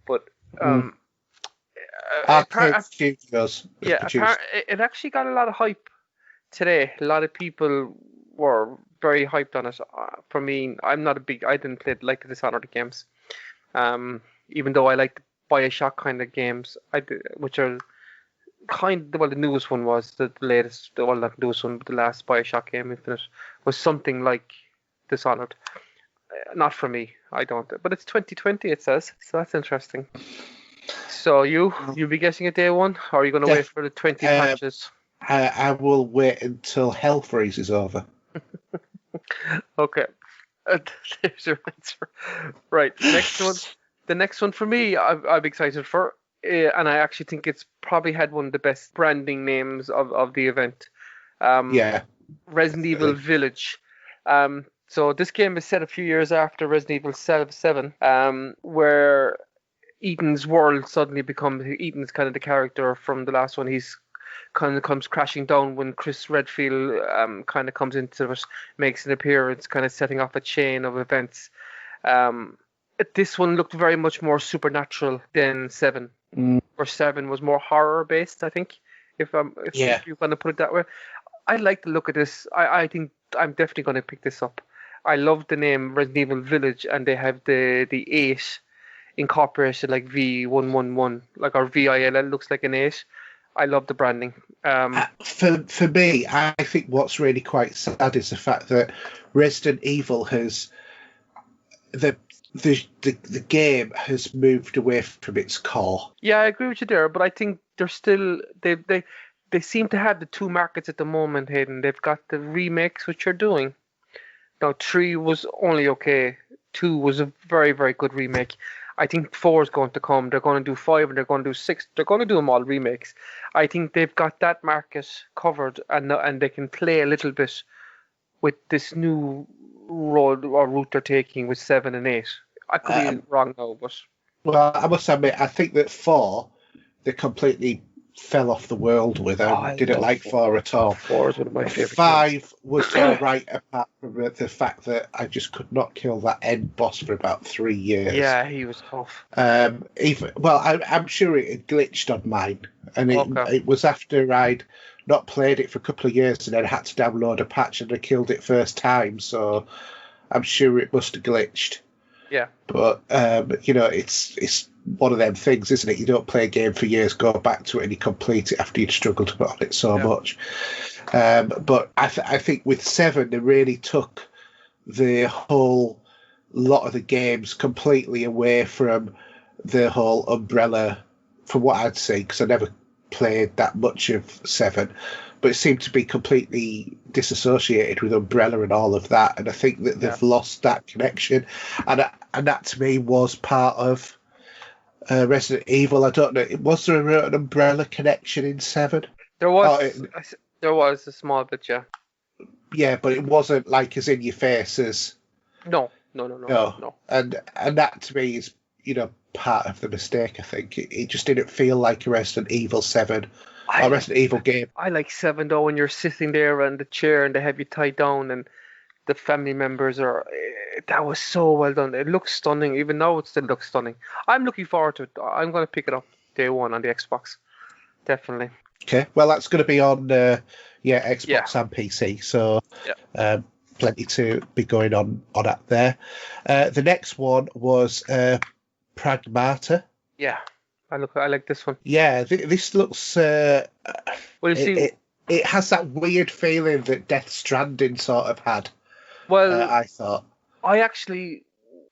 But it actually got a lot of hype today. A lot of people were very hyped on it. For me, I didn't like the Dishonored games. Even though I like the Bioshock kind of games, which are the newest one was the latest, well, not the newest one, but the last Bioshock game, Infinite, was something like Dishonored. Not for me, I don't. But it's 2020, it says, so that's interesting. So you'll be getting a day one, or are you going to wait for the 20 patches? I will wait until hell freezes over. Okay. There's your answer. Right, next one. The next one for me, I'm excited for, and I actually think it's probably had one of the best branding names of the event. Resident Evil Village. So this game is set a few years after Resident Evil 7, where Ethan's world suddenly becomes, Ethan's kind of the character from the last one. He's kind of comes crashing down when Chris Redfield kind of comes into it, makes an appearance, kind of setting off a chain of events. This one looked very much more supernatural than 7, where 7 was more horror based, I think, if you're going to put it that way. I like the look of this. I think I'm definitely going to pick this up. I love the name Resident Evil Village, and they have the 8 incorporated like V111, like our VILL looks like an 8. I love the branding. For me, I think what's really quite sad is the fact that Resident Evil has the game has moved away from its core. Yeah, I agree with you there, but I think they're still they seem to have the two markets at the moment, Haydn. They've got the remakes, which they're doing. Now, 3 was only okay. 2 was a very, very good remake. I think 4 is going to come. They're going to do 5 and they're going to do 6. They're going to do them all remakes. I think they've got that market covered, and they can play a little bit with this new road or route they're taking with 7 and 8. I could be wrong now, but... Well, I must admit, I think that 4, they completely fell off the world with. I didn't like 4 at all. 4 is one of my favourite 5 games. was all right, apart from the fact that I just could not kill that end boss for about 3 years. Yeah, he was tough. I'm sure it had glitched on mine, and it was after I'd not played it for a couple of years and then had to download a patch and I killed it first time, so I'm sure it must have glitched. Yeah. But, it's one of them things, isn't it? You don't play a game for years, go back to it and you complete it after you'd struggled on it so much. But I think with 7, they really took the whole lot of the games completely away from the whole Umbrella, from what I'd say, because I never played that much of 7. But it seemed to be completely disassociated with Umbrella and all of that. And I think that they've lost that connection. And that to me was part of Resident Evil. I don't know. Was there an Umbrella connection in 7? There was. There was a small bit, yeah. Yeah, but it wasn't like as in your face as. No. And that to me is, part of the mistake. I think it just didn't feel like a Resident Evil 7 or Resident Evil game. I like 7 though, when you're sitting there on the chair and they have you tied down and the family members are. That was so well done. It looks stunning. Even now, it still looks stunning. I'm looking forward to it. I'm going to pick it up day one on the Xbox. Definitely. Okay. Well, that's going to be on Xbox and PC. So plenty to be going on at there. The next one was Pragmata. Yeah. I like this one. Yeah, this looks. Well, you see, it has that weird feeling that Death Stranding sort of had. Well, I thought. I actually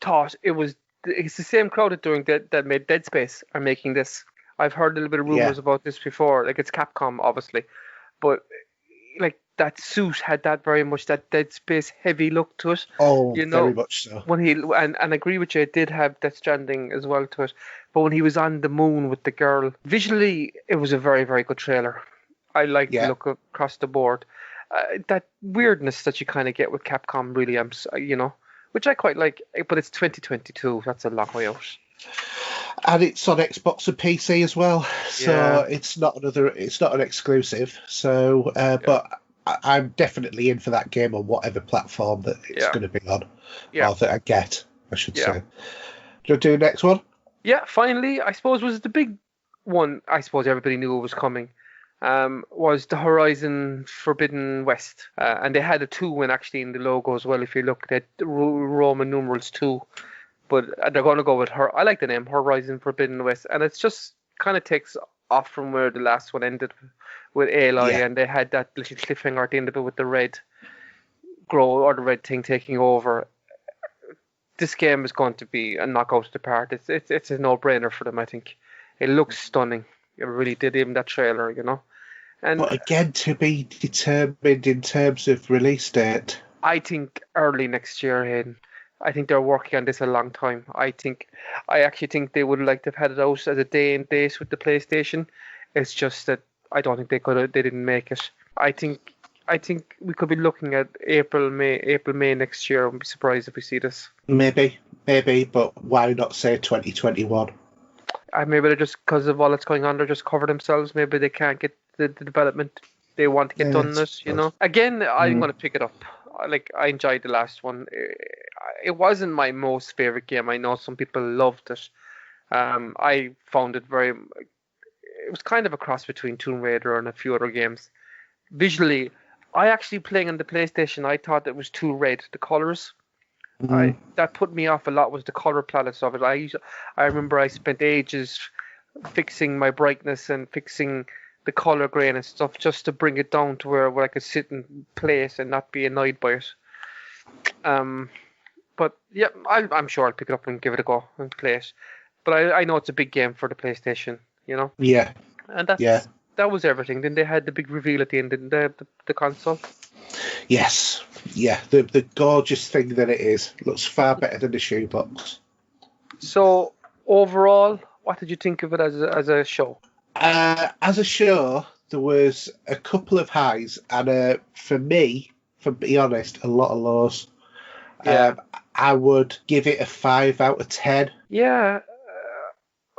thought it's the same crowd that made Dead Space are making this. I've heard a little bit of rumors about this before. Like, it's Capcom, obviously, but like that suit had that very much that Dead Space heavy look to it. Oh, very much so. When he and I agree with you, it did have Death Stranding as well to it. But when he was on the moon with the girl, visually it was a very, very good trailer. I like the look across the board. That weirdness that you kind of get with Capcom, really, which I quite like. But it's 2022. That's a long way out. And it's on Xbox and PC as well, so it's not an exclusive. So, but I'm definitely in for that game on whatever platform that it's going to be on, or that I get, I should say. Do you do the next one? Yeah, finally, I suppose was the big one. I suppose everybody knew it was coming. Was the Horizon Forbidden West, and they had a 2 in actually in the logo as well. If you look at Roman numerals 2. But they're going to go with her. I like the name Horizon Forbidden West, and it's just kind of takes off from where the last one ended with Aloy, Yeah. and they had that little cliffhanger at the end of it with the red grow or the red thing taking over. This game is going to be a knockout of the park. It's a no-brainer for them, I think. It looks stunning. It really did, even that trailer, And But again, to be determined in terms of release date. I think early next year, Hayden. I think they're working on this a long time. I actually think they would like to have had it out as a day and date with the PlayStation. It's just that I don't think they didn't make it. I think we could be looking at April, May next year. I wouldn't be surprised if we see this. Maybe, but why not say 2021? Maybe they're just, because of all that's going on, they're just cover themselves. Maybe they can't get the development they want to get done this, Again, I'm going to pick it up. I enjoyed the last one. It wasn't my most favorite game. I know some people loved it. I found it it was kind of a cross between Tomb Raider and a few other games. Visually, I actually playing on the PlayStation, I thought it was too red, the colors. That put me off a lot, was the color palettes of it. I remember I spent ages fixing my brightness and fixing the color grain and stuff just to bring it down to where I could sit and play it and not be annoyed by it. But yeah, I'm sure I'll pick it up and give it a go and play it. But I know it's a big game for the PlayStation, Yeah. And that was everything. Then they had the big reveal at the end, didn't they, the console? Yes. Yeah. The gorgeous thing that it is looks far better than the shoebox. So overall, what did you think of it as a show? As a show, there was a couple of highs and for me, to be honest, a lot of lows. Yeah. I would give it a 5 out of 10. Yeah.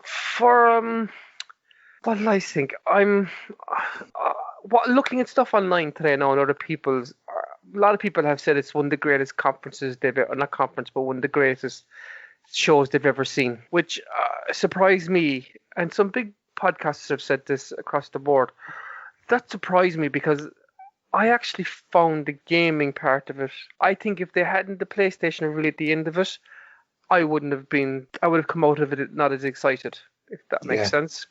For what did I think? I'm looking at stuff online today now, and a lot of people have said it's one of the greatest conferences not conference, but one of the greatest shows they've ever seen, which surprised me. And some big podcasters have said this across the board. That surprised me because I actually found the gaming part of it. I think if they hadn't the PlayStation really at the end of it, I would have come out of it not as excited, if that makes sense.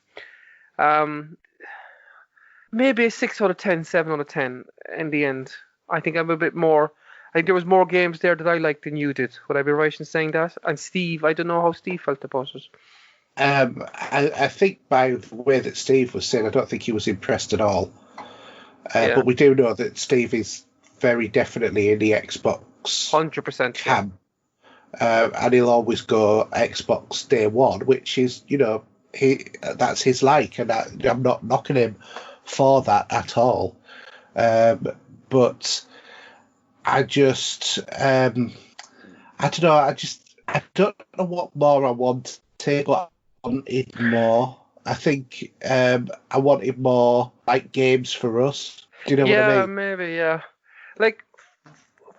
Maybe a 6 out of 10, 7 out of 10 in the end. I think I'm a bit more. I think there was more games there that I liked than you did. Would I be right in saying that? And Steve, I don't know how Steve felt about it. I think by the way that Steve was saying, I don't think he was impressed at all. But we do know that Steve is very definitely in the Xbox 100% camp. And he'll always go Xbox day one, which is, that's his like, and I'm not knocking him for that at all. But I just, I don't know. I don't know what more I wanted, but I wanted more. I think I wanted more like games for us. Do you know what I mean? Yeah, maybe, yeah.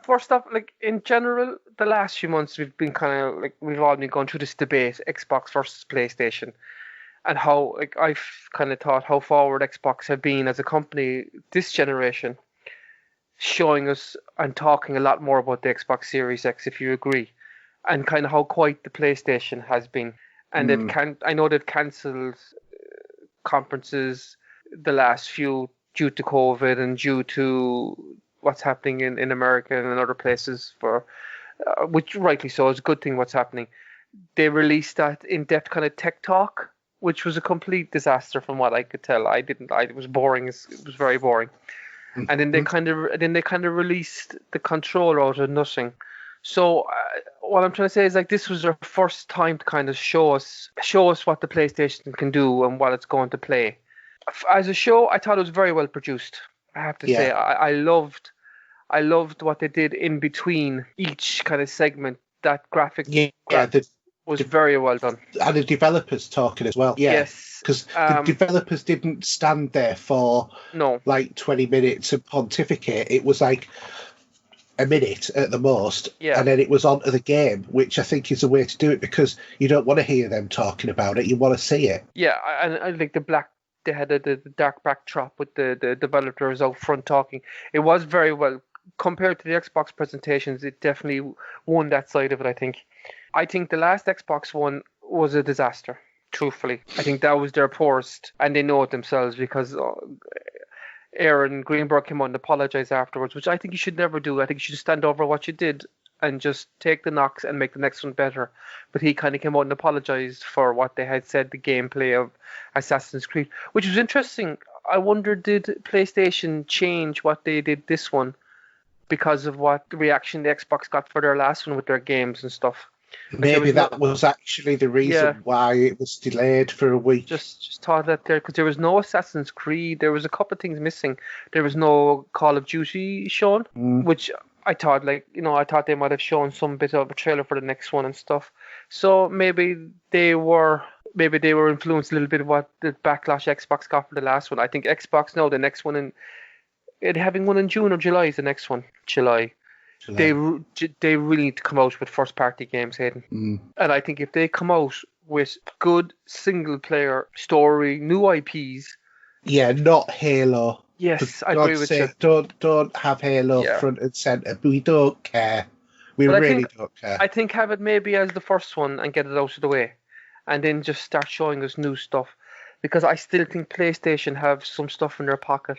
First off, in general, the last few months we've been we've all been going through this debate, Xbox versus PlayStation, and how I've kind of thought how forward Xbox have been as a company this generation, showing us and talking a lot more about the Xbox Series X, if you agree, and kind of how quiet the PlayStation has been. And I know they've cancelled conferences the last few due to COVID and due to what's happening in America and in other places, which rightly so is a good thing what's happening. They released that in-depth kind of tech talk, which was a complete disaster from what I could tell. It was boring. It was very boring. And then they kind of released the controller out of nothing. So what I'm trying to say is this was their first time to kind of show us what the PlayStation can do and what it's going to play. As a show, I thought it was very well produced. I have to say, I loved what they did in between each kind of segment. That graphic was very well done. And the developers talking as well. Yeah. Yes. Because the developers didn't stand there for 20 minutes and pontificate. It was a minute at the most, and then it was on to the game, which I think is a way to do it because you don't want to hear them talking about it. You want to see it. Yeah, and I like they had the dark backdrop with the developers out front talking. It was very well compared to the Xbox presentations. It definitely won that side of it, I think. I think the last Xbox one was a disaster. truthfully. I think that was their poorest, and they know it themselves because Aaron Greenberg came on and apologized afterwards, which I think you should never do. I think you should stand over what you did and just take the knocks and make the next one better. But he kind of came out and apologized for what they had said, the gameplay of Assassin's Creed, which was interesting. I wonder, did PlayStation change what they did this one because of what the reaction the Xbox got for their last one with their games and stuff? Maybe that was actually the reason why it was delayed for a week. Just thought that there, because there was no Assassin's Creed. There was a couple of things missing. There was no Call of Duty shown, which I thought, I thought they might have shown some bit of a trailer for the next one and stuff. So maybe they were influenced a little bit of what the backlash Xbox got for the last one. I think Xbox now the next one having one in June or July is the next one. July. They really need to come out with first party games, Haydn. And I think if they come out with good single player story, new IPs. Yeah, not Halo. Yes, I agree with you. Don't have Halo front and centre. We don't care. We really don't care. I think have it maybe as the first one and get it out of the way, and then just start showing us new stuff. Because I still think PlayStation have some stuff in their pocket.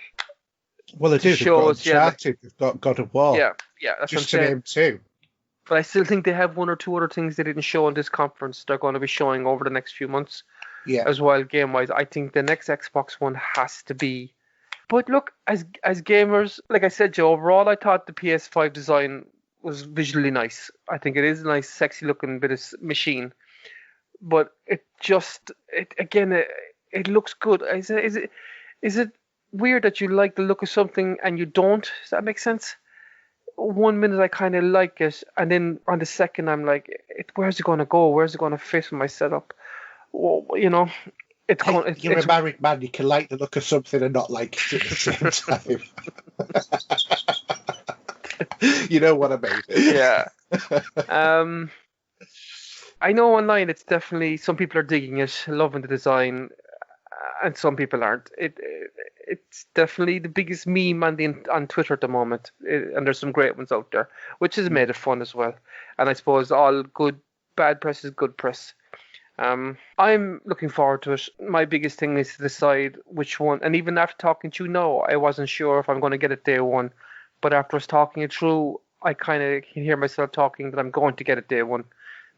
Well, they do. They've got Uncharted. They've got God of War. Yeah, that's just what I'm to name two. But I still think they have one or two other things they didn't show in this conference. They're going to be showing over the next few months. Yeah. As well, game-wise, I think the next Xbox One has to be. But look, as gamers, like I said, Joe, overall, I thought the PS5 design was visually nice. I think it is a nice, sexy-looking bit of machine. But it looks good. Is it weird that you like the look of something and you don't? Does that make sense? 1 minute I kind of like it, and then on the second I'm like, where's it going to go? Where's it going to fit in my setup? Well, you're a married man. You can like the look of something and not like it at the same time. You know what I mean? Yeah. I know online it's definitely, some people are digging it, loving the design, and some people aren't. It's definitely the biggest meme on Twitter at the moment, and there's some great ones out there, which has made it fun as well. And I suppose all bad press is good press. I'm looking forward to it. My biggest thing is to decide which one, and even after talking to you now, I wasn't sure if I'm going to get it day one, but after us talking it through, I kind of can hear myself talking that I'm going to get it day one.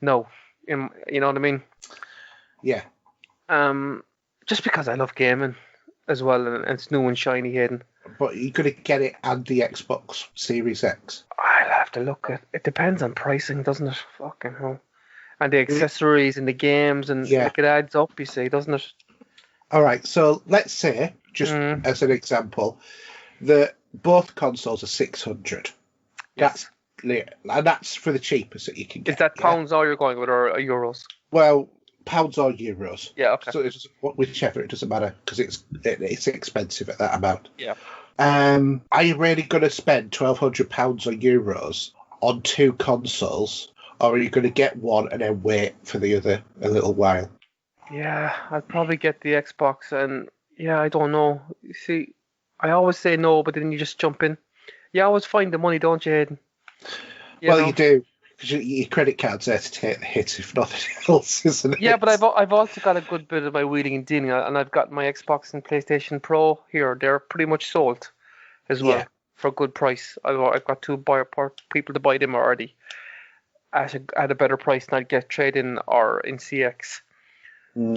No, you know what I mean? Yeah. Just because I love gaming as well, and it's new and shiny, Haydn. But you're going to get it and the Xbox Series X? I'll have to look at it. Depends on pricing, doesn't it? Fucking hell. And the accessories and the games, and it adds up, you see, doesn't it? All right, so let's say, just as an example, that both consoles are 600. Yes. That's for the cheapest that you can get. Is that pounds all you're going with, or euros? Well, pounds or euros. Yeah, okay. So whichever, it doesn't matter, because it's expensive at that amount. Yeah. Are you really going to spend £1,200 or euros on two consoles, or are you going to get one and then wait for the other a little while? Yeah, I'd probably get the Xbox, and I don't know. You see, I always say no, but then you just jump in. You always find the money, don't you, Haydn? You do. Because your credit card's there to take the hit, if nothing else, isn't it? Yeah, but I've also got a good bit of my wheeling and dealing, and I've got my Xbox and PlayStation Pro here. They're pretty much sold as well for a good price. I've got two people to buy them already at a better price than I'd get trade-in or in CX.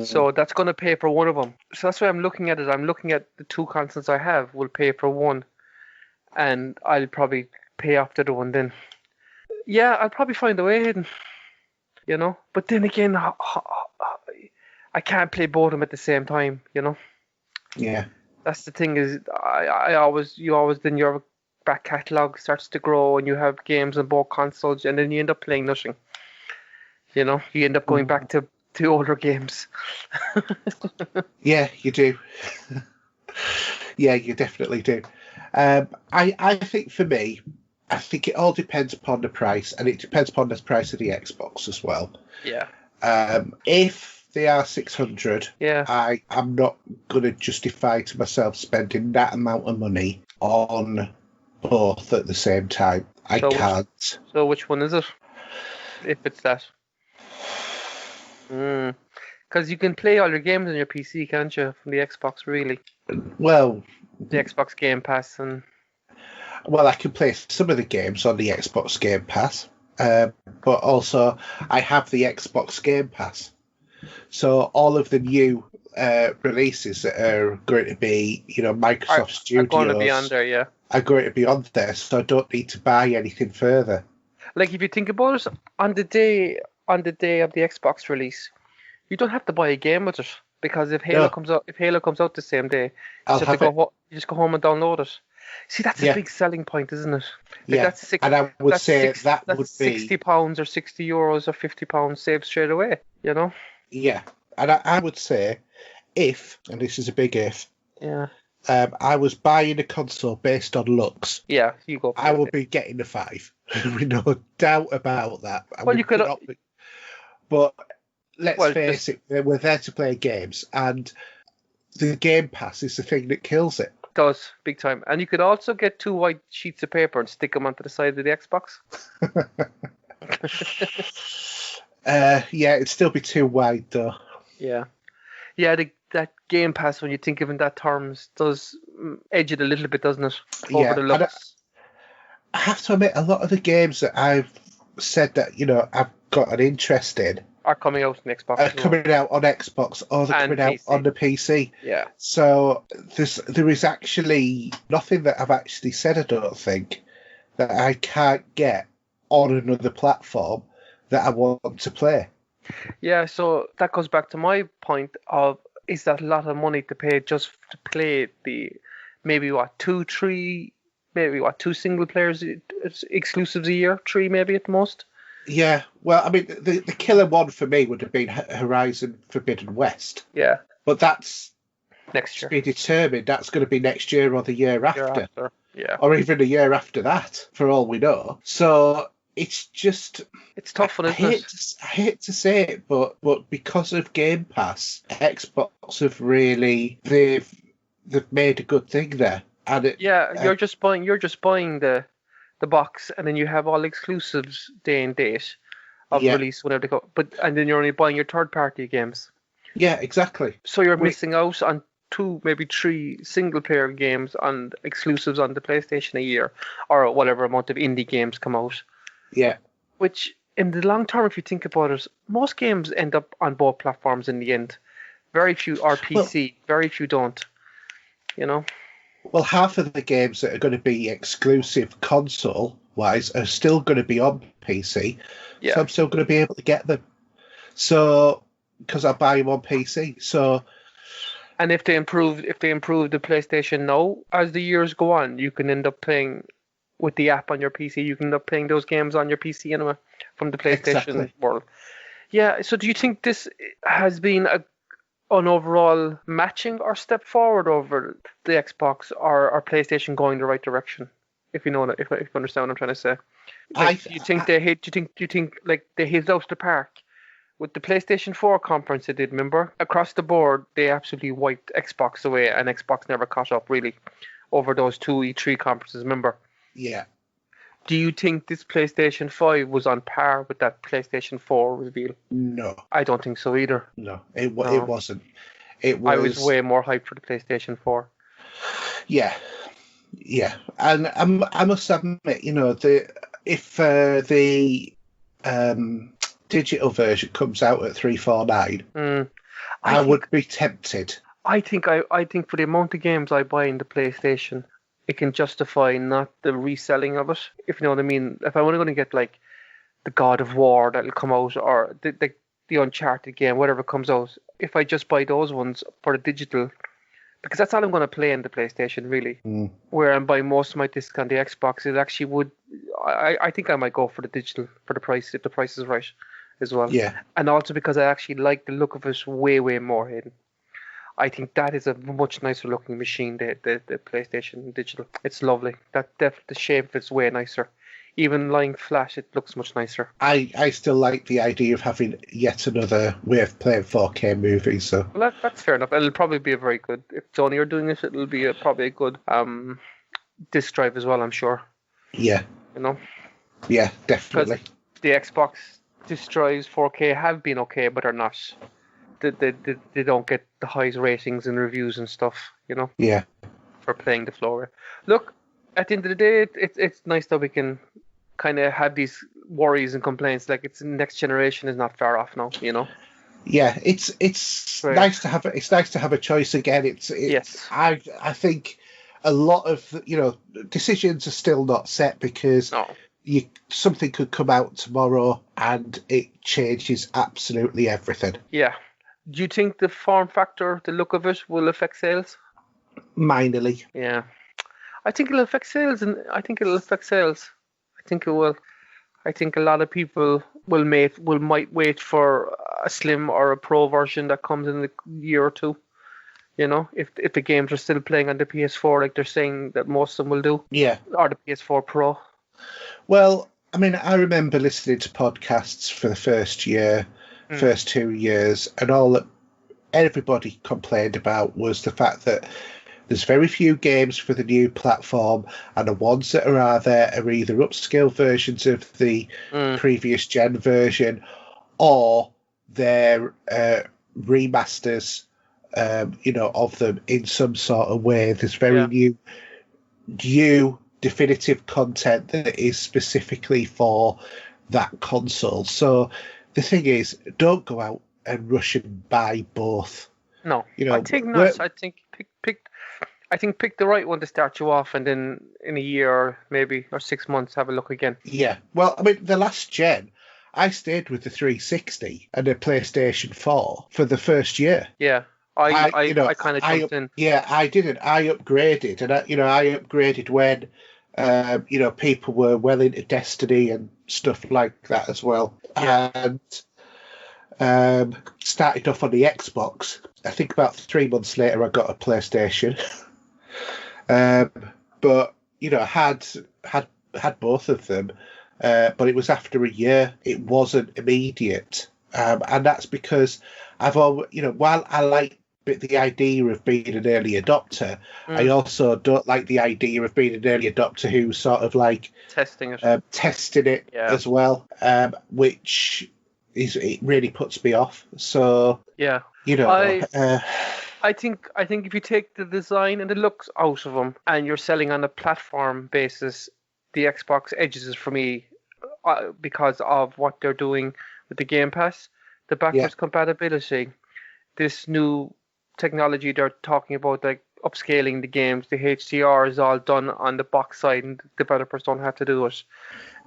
So that's going to pay for one of them. So that's why I'm looking at it. I'm looking at the two consoles I have will pay for one, and I'll probably pay off the other one then. Yeah, I'll probably find a way, Haydn. But then again, I can't play both of them at the same time. Yeah. That's the thing is, you always then your back catalogue starts to grow, and you have games on both consoles, and then you end up playing nothing. You end up going back to older games. Yeah, you do. Yeah, you definitely do. I think for me, I think it all depends upon the price, and it depends upon the price of the Xbox as well. Yeah. If they are 600, I'm not going to justify to myself spending that amount of money on both at the same time. I can't. So which one is it? If it's that. Because you can play all your games on your PC, can't you? From the Xbox, really. Well, The Xbox Game Pass and. well, I can play some of the games on the Xbox Game Pass, but also I have the Xbox Game Pass. So all of the new releases that are going to be, Microsoft Studios are going to be on there, yeah. Are going to be on there, so I don't need to buy anything further. Like if you think about it, on the day of the Xbox release, you don't have to buy a game with it because if Halo comes out the same day, you just go home and download it. See, that's a big selling point, isn't it? Like and I would say that would be £60 or €60 or £50 saved straight away. You know? Yeah, and I would say if, and this is a big if, I was buying a console based on looks. Yeah, you go. I would be getting the 5, with no doubt about that. But let's face it, we're there to play games, and the Game Pass is the thing that kills it. Does big time, and you could also get 2 white sheets of paper and stick them onto the side of the Xbox. It'd still be too wide though. Yeah. That Game Pass, when you think of it in that terms, does edge it a little bit, doesn't it? Over the looks. I have to admit, a lot of the games that I've said that I've got an interest in are coming out on Xbox. Are coming out on Xbox, or they're coming out on the PC. Yeah. So there is actually nothing that I've actually said, I don't think, that I can't get on another platform that I want to play. Yeah, so that goes back to my point of, is that a lot of money to pay just to play the two single players exclusives a year, 3 maybe at the most? Yeah, well, I mean, the killer one for me would have been Horizon Forbidden West. Yeah. But that's next year. To be determined. That's going to be next year or the year after. Yeah. Or even a year after that, for all we know. So it's just... It's tough one, isn't it? I hate to say it, but because of Game Pass, Xbox have really... They've made a good thing there. And you're just buying the box, and then you have all exclusives day and date of release, whatever they go. And then you're only buying your third-party games. Yeah, exactly. So you're missing out on 2, maybe 3 single-player games and exclusives on the PlayStation a year, or whatever amount of indie games come out. Yeah. Which, in the long term, if you think about it, most games end up on both platforms in the end. Very few are PC, very few don't. Well, half of the games that are going to be exclusive console-wise are still going to be on PC, so I'm still going to be able to get them. So, because I buy them on PC. So, and if they improve the PlayStation now, as the years go on, you can end up playing with the app on your PC. You can end up playing those games on your PC anyway from the PlayStation world. Yeah. So, do you think this has been an overall matching or step forward over the Xbox or PlayStation going the right direction? If you understand what I'm trying to say. Do you think they hit out the park with the PlayStation 4 conference they did? Remember, across the board they absolutely wiped Xbox away, and Xbox never caught up really over those 2 E3 conferences. Remember? Yeah. Do you think this PlayStation 5 was on par with that PlayStation 4 reveal? No. I don't think so either. No, it wasn't. I was way more hyped for the PlayStation 4. Yeah. Yeah. And I must admit, if the digital version comes out at $349, I would be tempted. I think for the amount of games I buy in the PlayStation, it can justify not the reselling of it, if you know what I mean. If I'm only going to get like the God of War that'll come out, or the Uncharted game, whatever comes out, if I just buy those ones for the digital, because that's all I'm going to play in the PlayStation really. Where I'm buying most of my disc on the Xbox, it actually would. I think I might go for the digital for the price, if the price is right as well. Yeah. And also because I actually like the look of it way more, Haydn. I think that is a much nicer looking machine, the PlayStation Digital. It's lovely. The shape of it's way nicer. Even lying flat, it looks much nicer. I still like the idea of having yet another way of playing 4K movies. So. Well, that's fair enough. It'll probably be a very good... If Sony are doing it, it'll be probably a good disc drive as well, I'm sure. Yeah. Yeah, definitely. Because the Xbox disc drives 4K have been okay, but are not they don't get the highest ratings and reviews and stuff, Yeah. for playing the floor. Look, at the end of the day, it's nice that we can kind of have these worries and complaints. Like, it's next generation is not far off now, Yeah, it's Right. nice to have a choice again. Yes. I think a lot of decisions are still not set because No. something could come out tomorrow and it changes absolutely everything. Yeah. Do you think the form factor, the look of it, will affect sales? Minorly. Yeah. I think it'll affect sales, and I think it'll affect sales. I think it will. I think a lot of people might wait for a slim or a pro version that comes in a year or two. If the games are still playing on the PS4, like they're saying that most of them will do, Yeah. or the PS4 Pro. Well, I mean, I remember listening to podcasts for the first 2 years, and all that everybody complained about was the fact that there's very few games for the new platform, and the ones that are there are either upscale versions of the previous gen version, or they're remasters, of them in some sort of way. There's very new definitive content that is specifically for that console. So the thing is, don't go out and rush and buy both. No, I think not. I think pick the right one to start you off, and then in a year or 6 months have a look again. Yeah. Well, I mean, the last gen, I stayed with the 360 and the PlayStation 4 for the first year. Yeah. I kind of jumped in. Yeah, I didn't. I upgraded, and I upgraded when people were well into Destiny and stuff like that as well. Yeah. And started off on the Xbox. I think about 3 months later, I got a PlayStation. But had both of them. But it was after a year. It wasn't immediate, and that's because I've always, while I like the idea of being an early adopter, I also don't like the idea of being an early adopter who's sort of like testing it, as well, which it really puts me off. So yeah, I think if you take the design and the looks out of them and you're selling on a platform basis, the Xbox edges it for me because of what they're doing with the Game Pass, the backwards compatibility, this new technology they're talking about, like upscaling the games. The HDR is all done on the box side, and developers don't have to do it.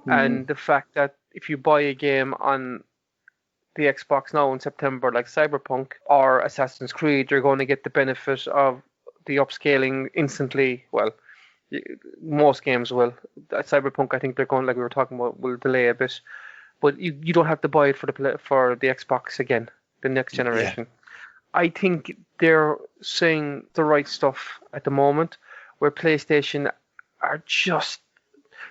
And the fact that if you buy a game on the Xbox now in September, like Cyberpunk or Assassin's Creed, you're going to get the benefit of the upscaling instantly. Well, most games will. Cyberpunk, I think they're going, like we were talking about, will delay a bit, but you don't have to buy it for the Xbox again, the next generation. I think they're saying the right stuff at the moment, where PlayStation are just,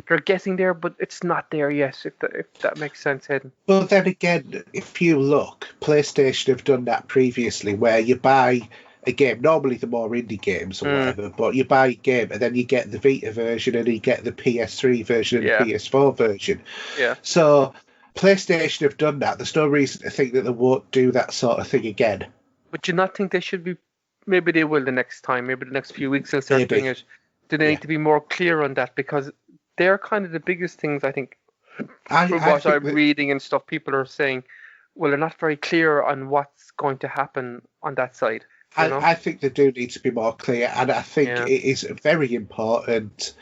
they're getting there, but it's not there yet, if that makes sense, Haydn. Well, then again, if you look, PlayStation have done that previously, where you buy a game, normally the more indie games or whatever, but you buy a game and then you get the Vita version and you get the PS3 version and the PS4 version. Yeah. So PlayStation have done that. There's no reason to think that they won't do that sort of thing again. But do you not think they should be? Maybe they will the next time. Maybe the next few weeks they'll start doing it. Do they need to be more clear on that? Because they're kind of the biggest things, I think, from what I'm reading and stuff. People are saying, well, they're not very clear on what's going to happen on that side. I think they do need to be more clear, and I think it is very important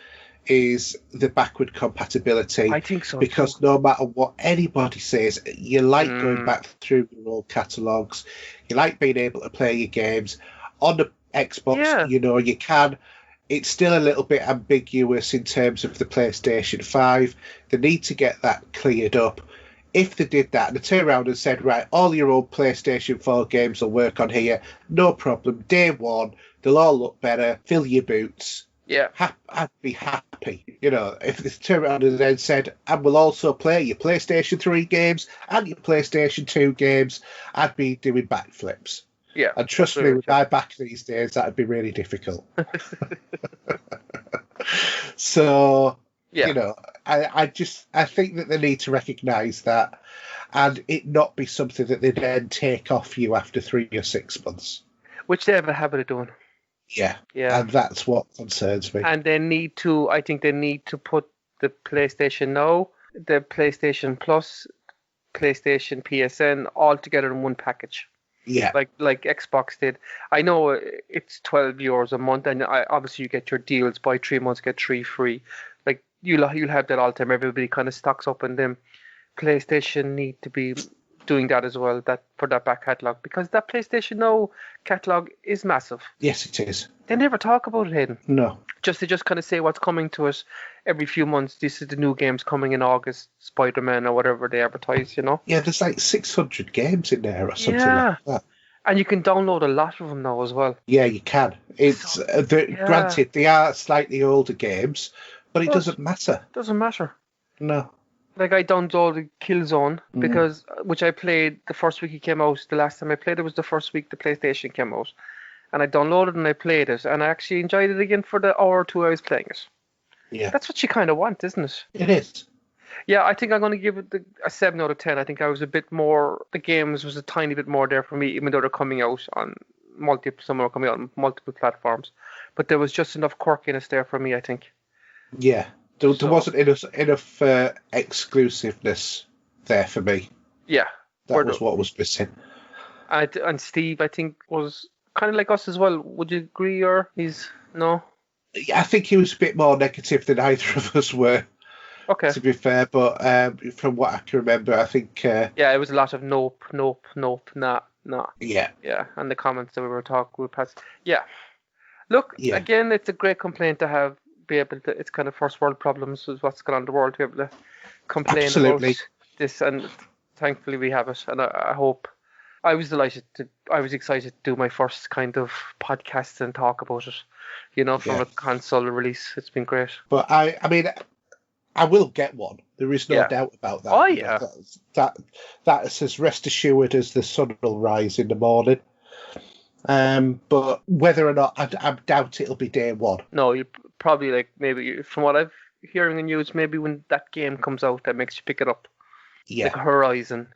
is the backward compatibility. I think so, because no matter what anybody says, you like going back through your old catalogues, you like being able to play your games on the Xbox. You can. It's still a little bit ambiguous in terms of the PlayStation 5. They need to get that cleared up. If they did that and they turned around and said, right, all your old PlayStation 4 games will work on here, no problem, day one, they'll all look better, fill your boots. Yeah. I'd be happy. If they turned around and then said, and we'll also play your PlayStation 3 games and your PlayStation 2 games, I'd be doing backflips. Yeah. And trust me, with my back these days, that'd be really difficult. So, I think that they need to recognise that. and it not be something that they then take off you after 3 or 6 months. Which they have a habit of doing. Yeah, Yeah. and that's what concerns me. And I think they need to put the PlayStation Now, the PlayStation Plus, PlayStation PSN all together in one package. Yeah, Like Xbox did. I know it's €12 a month, and obviously you get your deals. Buy 3 months, get 3 free. Like you'll have that all the time. Everybody kind of stocks up on them. PlayStation need to be doing that as well, that for that back catalogue, because that PlayStation Now catalogue is massive. yes, it is. They never talk about it, Hayden. No. They just kind of say what's coming to us every few months. This is the new games coming in August, Spider-Man or whatever they advertise, you know? Yeah, there's like 600 games in there or something Yeah. like that. And you can download a lot of them now as well. Yeah, you can. It's granted, they are slightly older games, but it doesn't matter. Doesn't matter. No. Like I downloaded Killzone because which I played the first week it came out. The last time I played it was the first week the PlayStation came out, and I downloaded and I played it, and I actually enjoyed it again for the hour or two I was playing it. Yeah, that's what you kind of want, isn't it? It is. Yeah, I think I'm going to give it a 7 out of 10. I think I was a bit more. The games was a tiny bit more there for me, even though they're coming out on some are coming out on multiple platforms, but there was just enough quirkiness there for me, I think. Yeah. There wasn't enough exclusiveness there for me. Yeah. That was what was missing. And Steve, I think, was kind of like us as well. Would you agree, or he's no? Yeah, I think he was a bit more negative than either of us were. Okay. To be fair, but from what I can remember, I think... yeah, it was a lot of nope, nah. Yeah. Yeah, and the comments that we passed. Yeah. Look, again, it's a great complaint to have. Be able to, it's kind of first world problems is what's going on in the world, to be able to complain about this, and thankfully we have it. And I hope, I was excited to do my first kind of podcast and talk about it, you know, for a console release. It's been great. But I mean, I will get one. There is no doubt about that. Oh yeah, that is as rest assured as the sun will rise in the morning. But whether or not, I doubt it'll be day one. No, you probably from what I've hearing in news, maybe when that game comes out, that makes you pick it up. Yeah, like Horizon.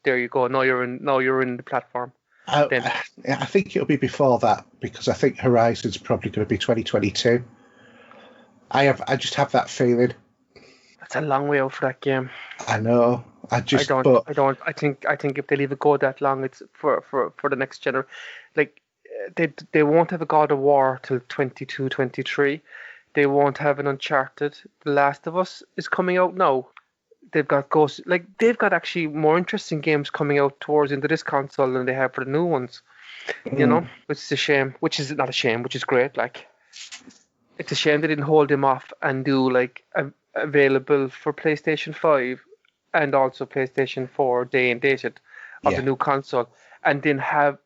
There you go. Now you're in the platform. I think it'll be before that, because I think Horizon's probably going to be 2022. I just have that feeling. That's a long way out for that game. I know. I think if they leave it go that long, it's for the next generation. Like they won't have a God of War till 22, 23. They won't have an Uncharted. The Last of Us is coming out now. They've got Ghost. Like they've got actually more interesting games coming out towards into this console than they have for the new ones. You know, which is a shame. Which is not a shame. Which is great. Like it's a shame they didn't hold him off and do like available for PlayStation 5 and also PlayStation 4 day and dated of the new console, and then have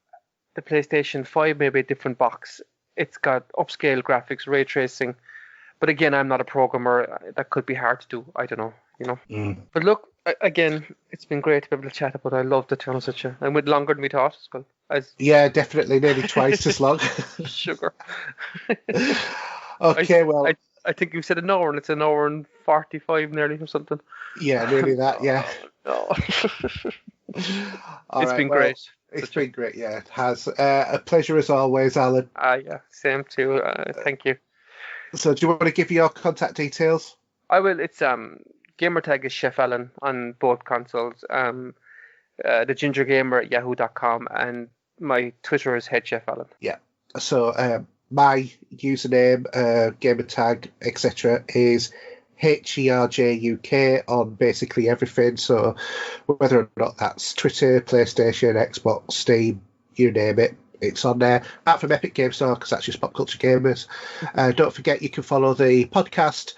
the PlayStation 5 maybe a different box. It's got upscale graphics, ray tracing, but again, I'm not a programmer. That could be hard to do. I don't know, you know. But look, again, it's been great to be able to chat about it. I love the channel such a, and with longer than we thought as well. Yeah, definitely, nearly twice as long. Sugar. Okay, well. I think you said an hour, and it's an hour and 45 nearly or something. Yeah, nearly that, yeah. No. It's been great. It's been great, yeah, it has. A pleasure as always, Alan. Yeah, same too. Thank you. So do you want to give your contact details? I will. It's gamertag is Chef Allen on both consoles. The Ginger Gamer at yahoo.com, and my Twitter is HeadChefAllen. Yeah. So my username, gamertag, etc. is HERJUK on basically everything. So whether or not that's Twitter, PlayStation, Xbox, Steam, you name it, it's on there. Apart from Epic Games Store, because that's just Pop Culture Gamers. Don't forget you can follow the podcast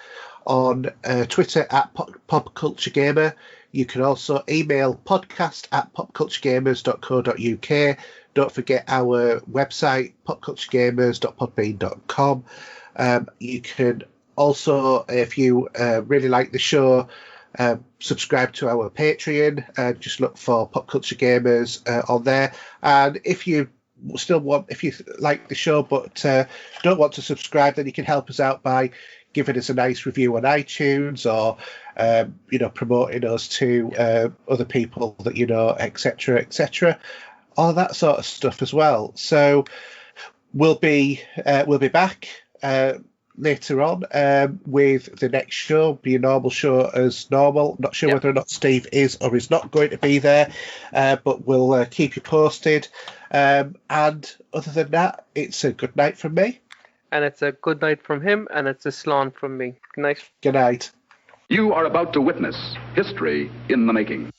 on Twitter at Pop Culture Gamer. You can also email podcast@popculturegamers.co.uk. Don't forget our website, popculturegamers.podbean.com. You can also, if you really like the show, subscribe to our Patreon. Just look for Pop Culture Gamers on there. And if you like the show but don't want to subscribe, then you can help us out by giving us a nice review on iTunes, or promoting us to other people that you know, etc., etc., all that sort of stuff as well. So we'll be back later on with the next show, be a normal show as normal. Not sure whether or not Steve is or is not going to be there, but we'll keep you posted. And other than that, it's a good night from me. And it's a good night from him, and it's a slán from me. Good night. Good night. You are about to witness history in the making.